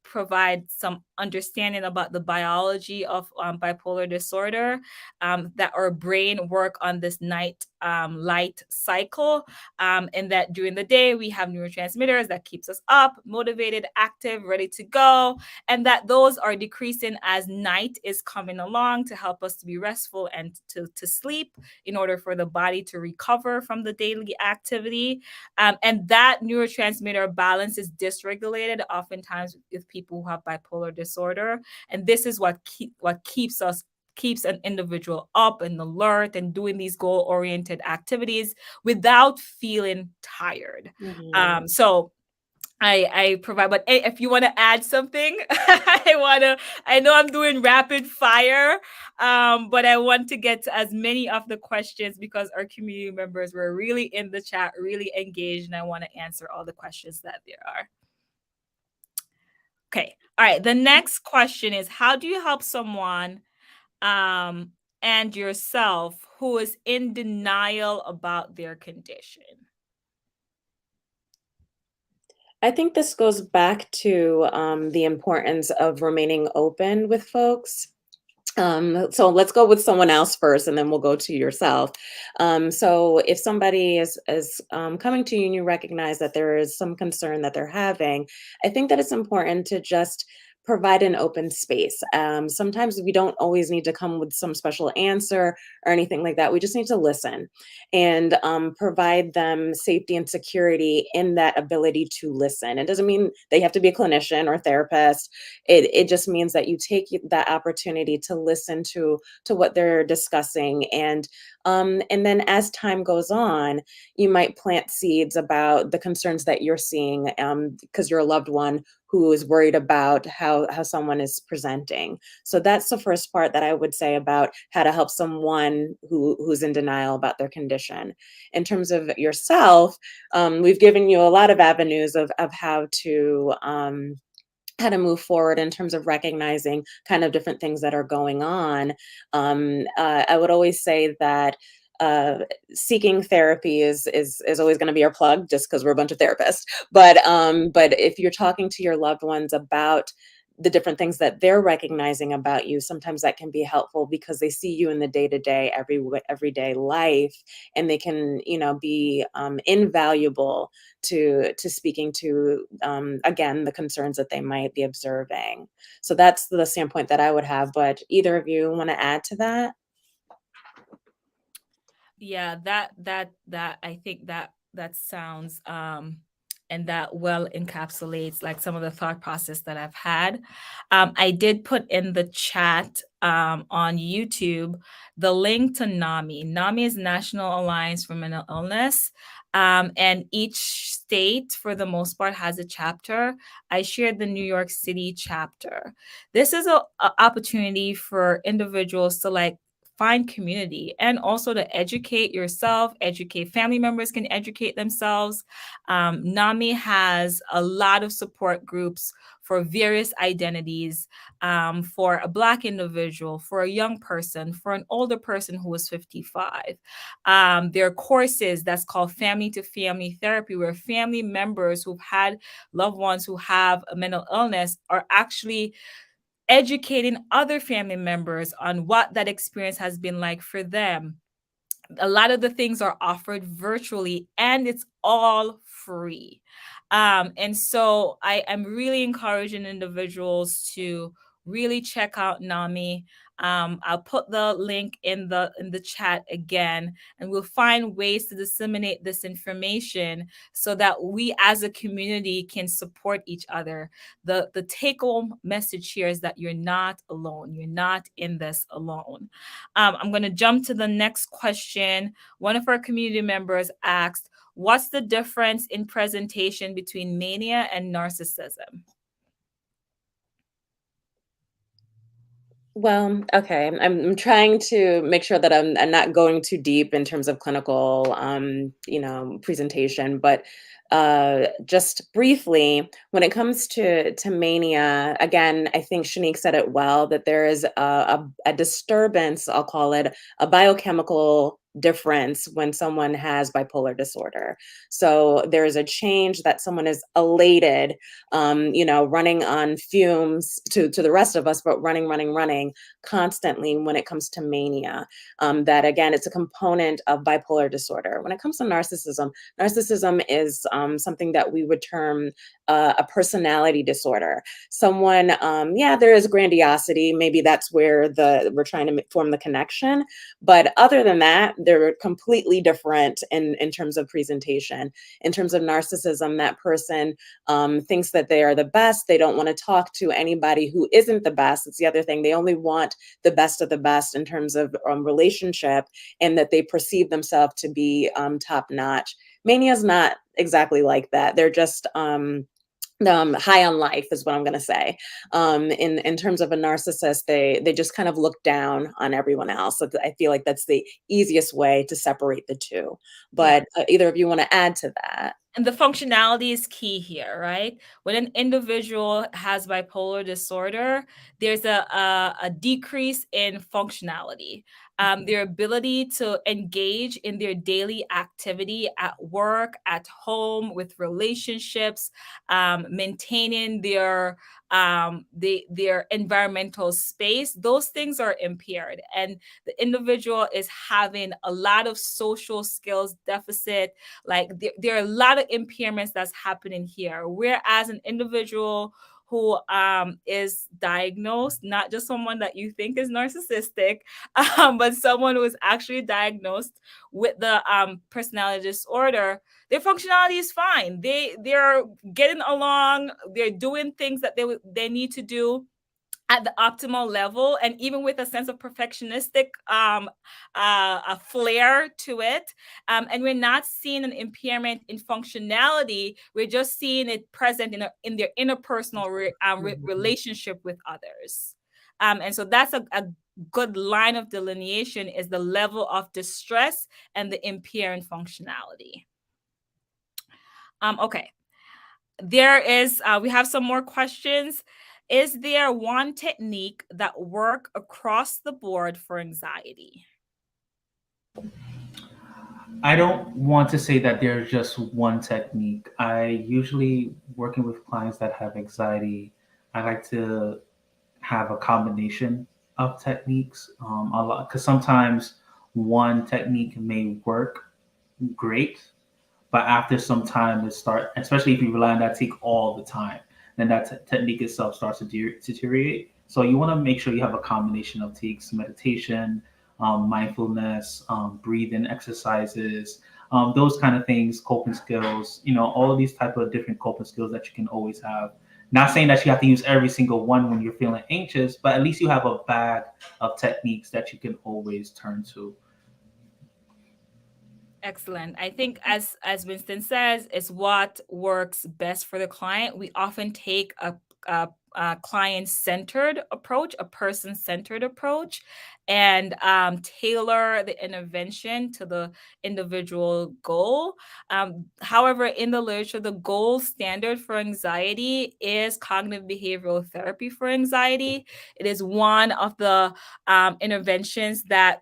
provide some understanding about the biology of bipolar disorder, that our brain work on this night light cycle, and that during the day we have neurotransmitters that keeps us up, motivated, active, ready to go, and that those are decreasing as night is coming along to help us to be restful and to sleep in order for the body to recover from the daily activity. And that neurotransmitter balance is dysregulated oftentimes with people who have bipolar disorder, and this is what keeps an individual up and alert and doing these goal-oriented activities without feeling tired. Mhm. So I provide, but if you want to add something, I know I'm doing rapid fire, but I want to get to as many of the questions because our community members were really in the chat, really engaged, and I want to answer all the questions that there are. Okay. All right. The next question is, how do you help someone and yourself who is in denial about their condition? I think this goes back to the importance of remaining open with folks. So let's go with someone else first, and then we'll go to yourself. So if somebody is coming to you and you recognize that there is some concern that they're having, I think that it's important to just provide an open space. Sometimes we don't always need to come with some special answer or anything like that. We just need to listen and provide them safety and security in that ability to listen. It doesn't mean they have to be a clinician or therapist. It just means that you take that opportunity to listen to what they're discussing, and then as time goes on, you might plant seeds about the concerns that you're seeing, because you're a loved one who is worried about how someone is presenting. So that's the first part that I would say about how to help someone who's in denial about their condition. In terms of yourself, we've given you a lot of avenues of how to how to move forward in terms of recognizing kind of different things that are going on. I would always say that seeking therapy is always going to be our plug, just because we're a bunch of therapists. But if you're talking to your loved ones about the different things that they're recognizing about you, sometimes that can be helpful because they see you in the day-to-day, everyday life, and they can, be invaluable to speaking to, again, the concerns that they might be observing. So that's the standpoint that I would have. But either of you want to add to that? Yeah, that I think that sounds and that well encapsulates like some of the thought process that I've had. I did put in the chat on YouTube the link to NAMI. NAMI is National Alliance for Mental Illness. And each state, for the most part, has a chapter. I shared the New York City chapter. This is a opportunity for individuals to like find community and also to educate yourself, educate family members can educate themselves. NAMI has a lot of support groups for various identities, for a Black individual, for a young person, for an older person who is 55. There are courses that's called Family to Family Therapy, where family members who've had loved ones who have a mental illness are actually educating other family members on what that experience has been like for them. A lot of the things are offered virtually and it's all free. And so I'm really encouraging individuals to really check out NAMI. I'll put the link in the chat again, and we'll find ways to disseminate this information so that we as a community can support each other. The take home message here is that you're not alone. You're not in this alone. I'm going to jump to the next question. One of our community members asked, what's the difference in presentation between mania and narcissism? Well, okay. I'm trying to make sure that I'm not going too deep in terms of clinical, presentation, but just briefly, when it comes to mania, again, I think Shanique said it well, that there is a disturbance, I'll call it, a biochemical difference when someone has bipolar disorder. So there is a change that someone is elated, running on fumes to the rest of us, but running constantly when it comes to mania. That again, it's a component of bipolar disorder. When it comes to narcissism is something that we would term a personality disorder. Someone, there is grandiosity. Maybe that's where we're trying to form the connection. But other than that, they're completely different in terms of presentation. In terms of narcissism, that person thinks that they are the best. They don't want to talk to anybody who isn't the best. It's the other thing. They only want the best of the best in terms of relationship, and that they perceive themselves to be top notch. Mania is not exactly like that. They're just high on life is what I'm going to say. In terms of a narcissist, they just kind of look down on everyone else. So I feel like that's the easiest way to separate the two. But either of you want to add to that? And the functionality is key here, right? When an individual has bipolar disorder, there's a decrease in functionality. Their ability to engage in their daily activity at work, at home, with relationships, maintaining their environmental space, those things are impaired. And the individual is having a lot of social skills deficit. Like there are a lot of impairments that's happening here. Whereas an individual who is diagnosed, not just someone that you think is narcissistic, but someone who is actually diagnosed with the personality disorder, their functionality is fine. They're getting along. They're doing things that they need to do at the optimal level, and even with a sense of perfectionistic a flair to it. And we're not seeing an impairment in functionality. We're just seeing it present in their interpersonal relationship with others. And so that's a good line of delineation, is the level of distress and the impairing functionality. Okay. there is, we have some more questions. Is there one technique that work across the board for anxiety? I don't want to say that there's just one technique. I usually, working with clients that have anxiety, I like to have a combination of techniques. A lot, because sometimes one technique may work great, but after some time, especially if you rely on that technique all the time, then that technique itself starts to deteriorate. So you want to make sure you have a combination of techniques: meditation, mindfulness, breathing exercises, those kind of things, coping skills. All of these type of different coping skills that you can always have. Not saying that you have to use every single one when you're feeling anxious, but at least you have a bag of techniques that you can always turn to. Excellent. I think as Winston says, it's what works best for the client. We often take a client-centered approach, a person-centered approach, and tailor the intervention to the individual goal. However, in the literature, the gold standard for anxiety is cognitive behavioral therapy for anxiety. It is one of the interventions that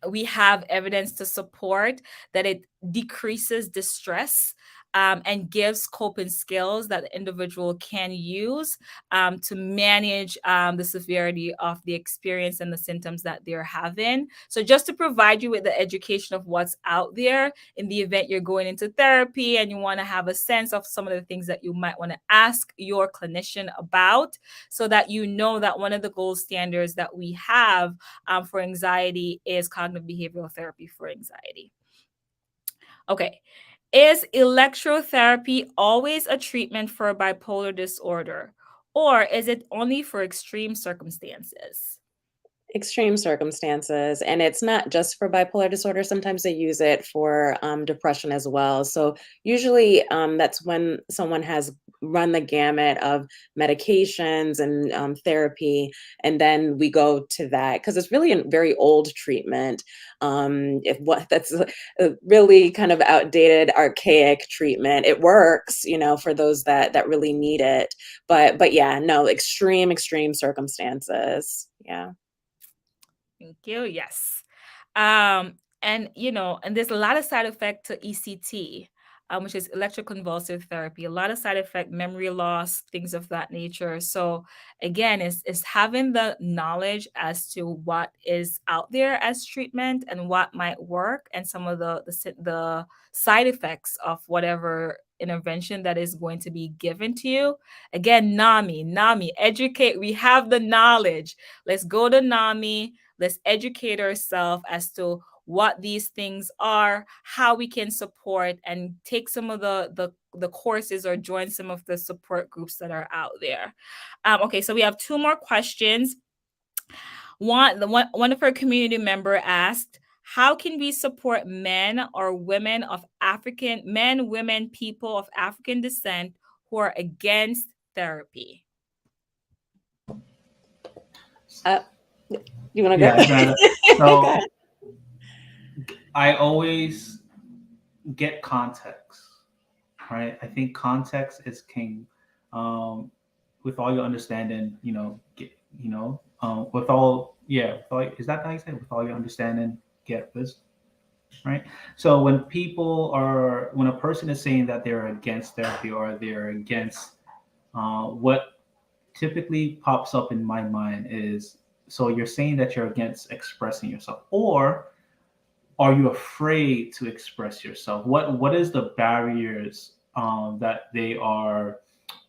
we have evidence to support that it decreases distress, and gives coping skills that the individual can use to manage the severity of the experience and the symptoms that they're having. So just to provide you with the education of what's out there in the event you're going into therapy and you want to have a sense of some of the things that you might want to ask your clinician about, so that you know that one of the gold standards that we have for anxiety is cognitive behavioral therapy for anxiety. Okay. Is electrotherapy always a treatment for bipolar disorder, or is it only for extreme circumstances? Extreme circumstances, and it's not just for bipolar disorder. Sometimes they use it for depression as well. So usually that's when someone has run the gamut of medications and therapy, and then we go to that because it's really a very old treatment. If what that's a really kind of outdated, archaic treatment. It works, for those that really need it, but yeah, no, extreme circumstances. Yeah. Thank you. Yes. And there's a lot of side effect to ECT, which is electroconvulsive therapy. A lot of side effect, memory loss, things of that nature. So again, is having the knowledge as to what is out there as treatment and what might work, and some of the side effects of whatever intervention that is going to be given to you. Again, NAMI, educate. We have the knowledge. Let's go to NAMI. Let's educate ourselves as to what these things are, how we can support, and take some of the courses or join some of the support groups that are out there. Okay, so we have two more questions. One of our community member asked, how can we support men, women, people of African descent who are against therapy? You want to Yeah, I go? got it. Go So ahead. I always get context, right? I think context is king. With all your understanding, is that how you say it? With all your understanding, get wisdom, right? So when a person is saying that they're against therapy or they're against, what typically pops up in my mind is, so you're saying that you're against expressing yourself, or are you afraid to express yourself? What is the barriers that they are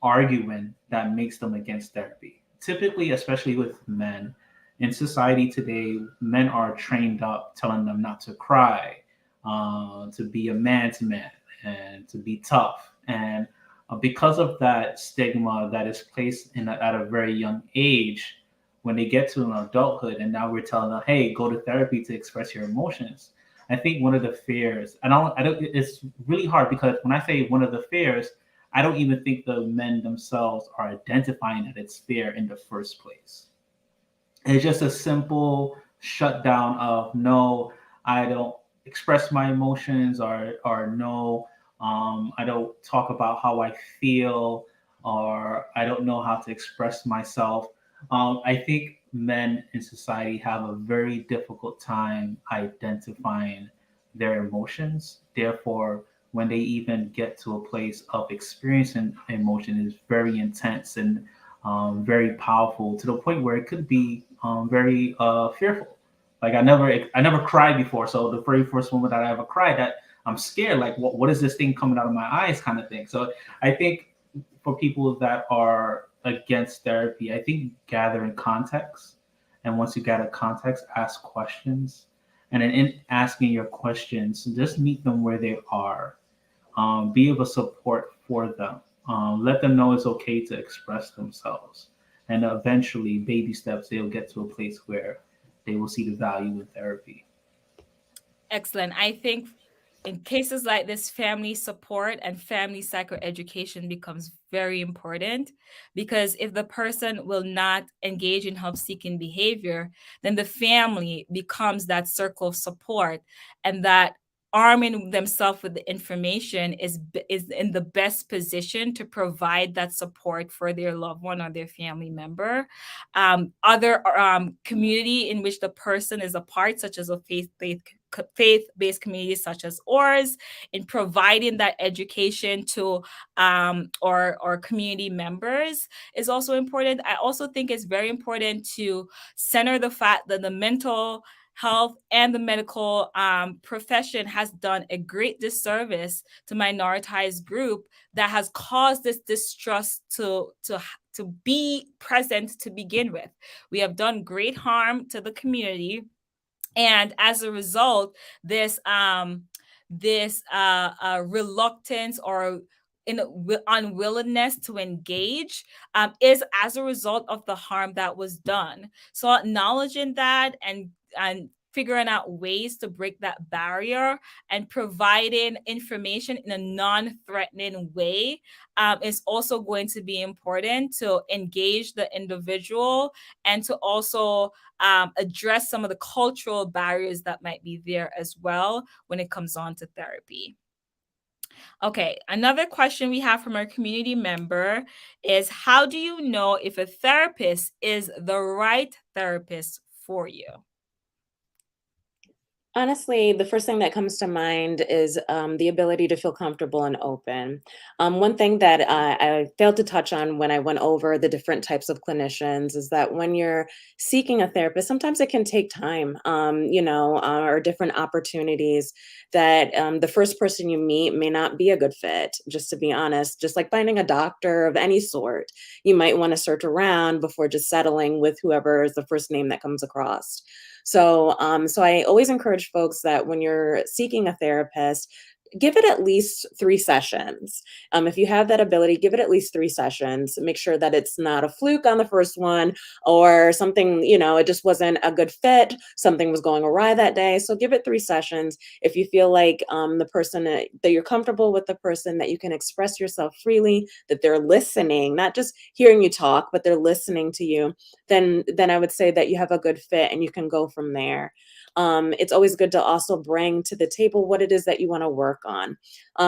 arguing that makes them against therapy? Typically, especially with men in society today, men are trained up telling them not to cry, to be a man's man, and to be tough. And because of that stigma that is placed at a very young age, when they get to an adulthood, and now we're telling them, hey, go to therapy to express your emotions. I think one of the fears, I don't, it's really hard because when I say one of the fears, I don't even think the men themselves are identifying that it's fear in the first place. It's just a simple shutdown of no, I don't express my emotions, or no, I don't talk about how I feel, or I don't know how to express myself. I think men in society have a very difficult time identifying their emotions. Therefore, when they even get to a place of experiencing emotion, is very intense and very powerful, to the point where it could be very fearful. Like I never cried before, so the very first moment that I ever cried, that I'm scared. Like what is this thing coming out of my eyes, kind of thing. So I think for people that are against therapy, I think gathering context, and once you gather context, ask questions, and then in asking your questions, just meet them where they are. Be of a support for them. Let them know it's okay to express themselves, and eventually, baby steps, they'll get to a place where they will see the value in therapy. Excellent. I think in cases like this, family support and family psychoeducation becomes very important, because if the person will not engage in help seeking behavior, then the family becomes that circle of support, and that arming themselves with the information is in the best position to provide that support for their loved one or their family member. Other community in which the person is a part, such as a faith-based communities such as ours, in providing that education to or community members, is also important. I also think it's very important to center the fact that the mental health and the medical profession has done a great disservice to minoritized group that has caused this distrust to be present to begin with. We have done great harm to the community, and as a result, this reluctance or unwillingness to engage is as a result of the harm that was done. So acknowledging that and figuring out ways to break that barrier and providing information in a non-threatening way is also going to be important to engage the individual, and to also address some of the cultural barriers that might be there as well when it comes on to therapy. Okay, another question we have from our community member is, how do you know if a therapist is the right therapist for you? Honestly, the first thing that comes to mind is the ability to feel comfortable and open. One thing that I failed to touch on when I went over the different types of clinicians is that when you're seeking a therapist, sometimes it can take time, or different opportunities that the first person you meet may not be a good fit, just to be honest. Just like finding a doctor of any sort, you might want to search around before just settling with whoever is the first name that comes across. So I always encourage folks that when you're seeking a therapist, give it at least 3 sessions. If you have that ability, give it at least 3 sessions. Make sure that it's not a fluke on the first one, or something, it just wasn't a good fit. Something was going awry that day. So give it 3 sessions. If you feel like the person that you're comfortable with the person, that you can express yourself freely, that they're listening, not just hearing you talk, but they're listening to you, then I would say that you have a good fit and you can go from there. It's always good to also bring to the table what it is that you want to work on.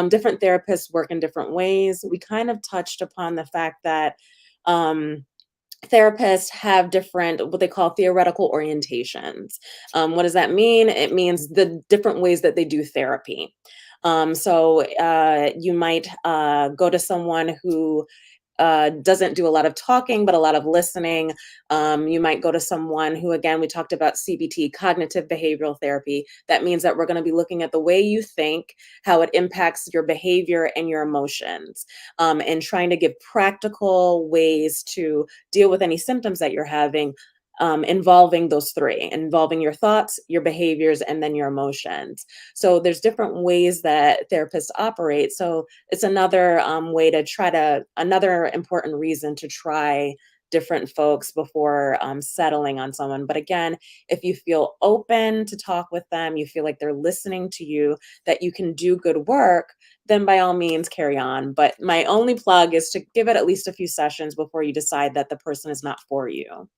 Different therapists work in different ways. We kind of touched upon the fact that therapists have different, what they call theoretical orientations. What does that mean? It means the different ways that they do therapy. So you might go to someone who doesn't do a lot of talking, but a lot of listening. You might go to someone who, again, we talked about CBT, cognitive behavioral therapy. That means that we're going to be looking at the way you think, how it impacts your behavior and your emotions, and trying to give practical ways to deal with any symptoms that you're having. Involving those three, involving your thoughts, your behaviors, and then your emotions. So there's different ways that therapists operate. So it's another another important reason to try different folks before settling on someone. But again, if you feel open to talk with them, you feel like they're listening to you, that you can do good work, then by all means carry on. But my only plug is to give it at least a few sessions before you decide that the person is not for you.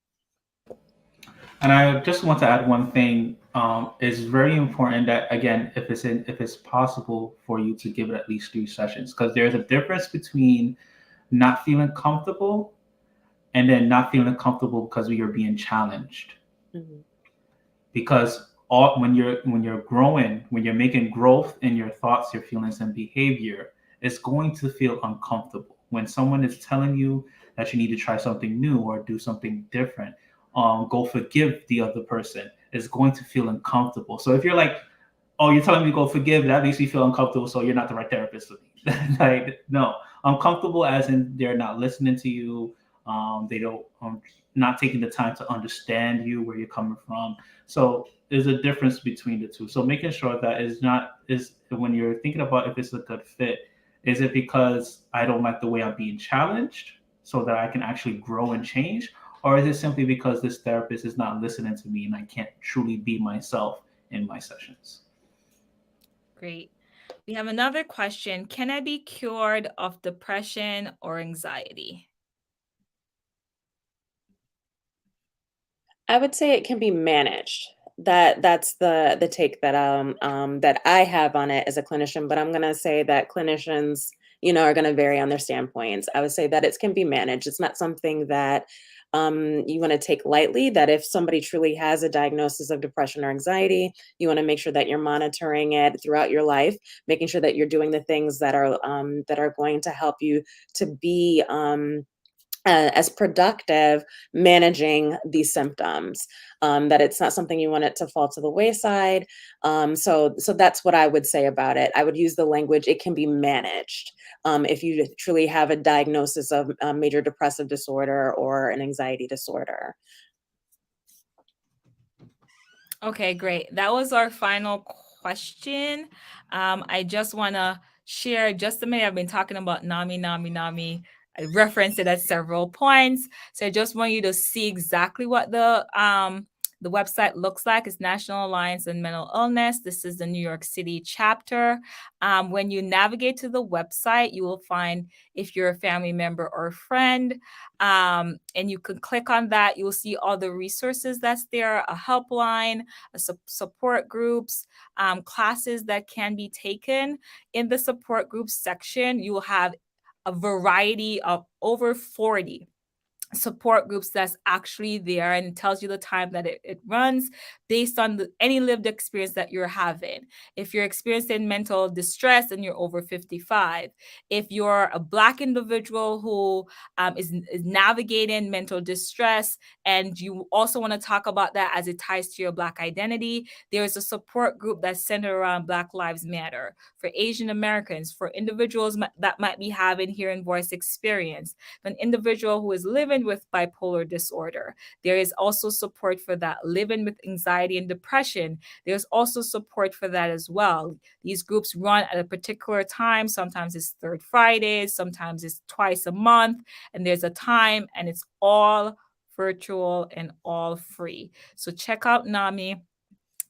And I just want to add one thing. It's very important that, again, if it's possible for you to give it at least 3 sessions, because there's a difference between not feeling comfortable and then not feeling comfortable because you're being challenged. Mhm. Because when you're growing, when you're making growth in your thoughts, your feelings, and behavior, it's going to feel uncomfortable when someone is telling you that you need to try something new or do something different. Go forgive the other person. It's going to feel uncomfortable. So if you're like, oh, you're telling me to go forgive, that makes me feel uncomfortable, so you're not the right therapist for me. Like, no, uncomfortable as in they're not listening to you. They don't, not taking the time to understand you, where you're coming from. So there's a difference between the two. So making sure that is not, is when you're thinking about if it's a good fit, is it because I don't like the way I'm being challenged so that I can actually grow and change? Or is it simply because this therapist is not listening to me and I can't truly be myself in my sessions? Great. We have another question. Can I be cured of depression or anxiety? I would say it can be managed. That's the take that I have on it as a clinician, but I'm gonna say that clinicians, are gonna vary on their standpoints. I would say that it can be managed. It's not something that you want to take lightly. That if somebody truly has a diagnosis of depression or anxiety, you want to make sure that you're monitoring it throughout your life, making sure that you're doing the things that are going to help you to be as productive managing these symptoms, that it's not something you want it to fall to the wayside. So that's what I would say about it. I would use the language, it can be managed, if you truly have a diagnosis of major depressive disorder or an anxiety disorder. Okay, great. That was our final question. I just want to share just a minute. I've been talking about NAMI, NAMI, NAMI. I referenced it at several points. So I just want you to see exactly what the website looks like. It's National Alliance on Mental Illness. This is the New York City chapter. When you navigate to the website, you will find if you're a family member or a friend, and you can click on that. You will see all the resources that's there, a helpline, support groups, classes that can be taken. In the support groups section, you will have a variety of over 40 support groups that's actually there, and it tells you the time that it runs based on any lived experience that you're having. If you're experiencing mental distress and you're over 55, if you're a Black individual who is navigating mental distress and you also want to talk about that as it ties to your Black identity, there's a support group that's centered around Black Lives Matter. For Asian Americans, for individuals that might be having hearing voice experience, an individual who is living with bipolar disorder. There is also support for that. Living with anxiety and depression, there's also support for that as well. These groups run at a particular time. Sometimes it's third Fridays, sometimes it's twice a month, and there's a time, and it's all virtual and all free. So check out NAMI.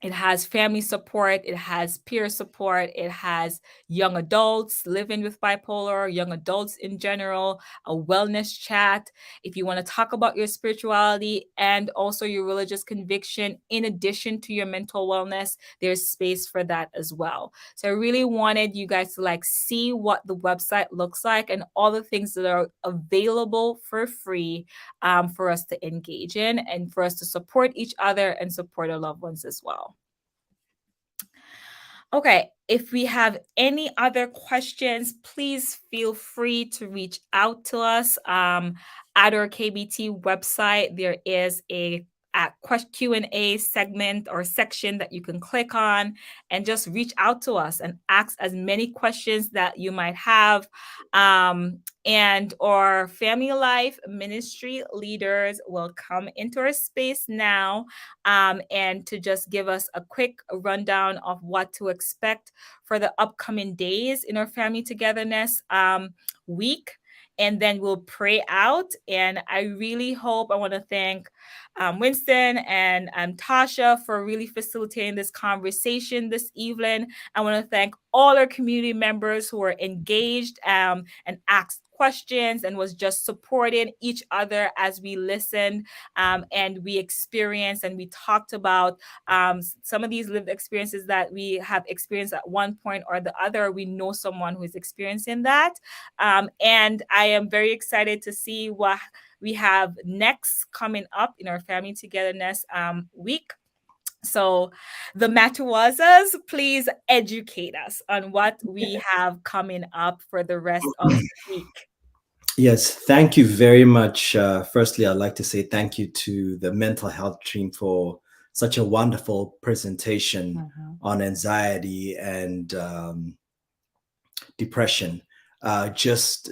It has family support, it has peer support, it has young adults living with bipolar, young adults in general, a wellness chat. If you want to talk about your spirituality and also your religious conviction, in addition to your mental wellness, there's space for that as well. So I really wanted you guys to see what the website looks like and all the things that are available for free, for us to engage in and for us to support each other and support our loved ones as well. Okay, if we have any other questions, please feel free to reach out to us. At our KBT website, there is a Q&A segment or section that you can click on and just reach out to us and ask as many questions that you might have. And our family life ministry leaders will come into our space now, and to just give us a quick rundown of what to expect for the upcoming days in our family togetherness week. And then we'll pray out. And I really hope, I want to thank Winston and Tasha for really facilitating this conversation this evening. I want to thank all our community members who are engaged and asked questions and was just supporting each other as we listened, and we experienced and we talked about some of these lived experiences that we have experienced at one point or the other. We know someone who is experiencing that. And I am very excited to see what we have next coming up in our Family Togetherness week. So the Matuazas, please educate us on what we have coming up for the rest of the week. Yes, thank you very much. Firstly, I'd like to say thank you to the mental health team for such a wonderful presentation on anxiety and depression. Such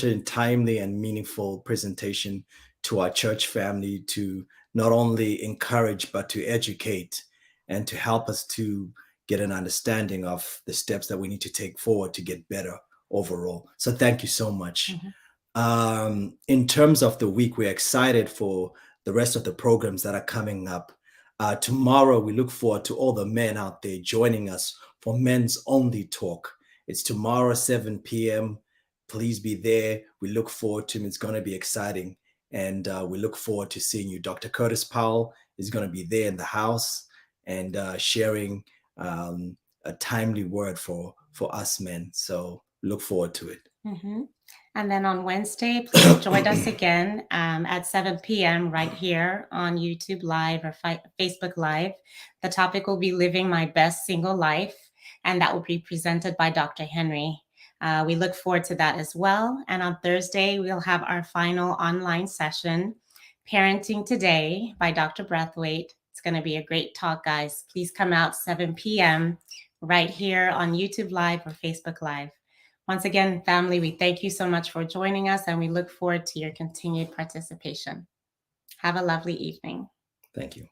a timely and meaningful presentation to our church family to not only encourage but to educate and to help us to get an understanding of the steps that we need to take forward to get better overall. So thank you so much. In terms of the week, we're excited for the rest of the programs that are coming up. Tomorrow, we look forward to all the men out there joining us for Men's Only Talk. It's tomorrow, 7 p.m. Please be there. We look forward to it. It's going to be exciting. And we look forward to seeing you. Dr. Curtis Powell is going to be there in the house and sharing a timely word for us men. So look forward to it. And then on Wednesday, please join us again at 7 p.m. right here on YouTube Live or Facebook Live. The topic will be Living My Best Single Life, and that will be presented by Dr. Henry. We look forward to that as well. And on Thursday, we'll have our final online session, Parenting Today by Dr. Brathwaite. It's going to be a great talk, guys. Please come out 7 p.m. right here on YouTube Live or Facebook Live. Once again, family, we thank you so much for joining us, and we look forward to your continued participation. Have a lovely evening. Thank you.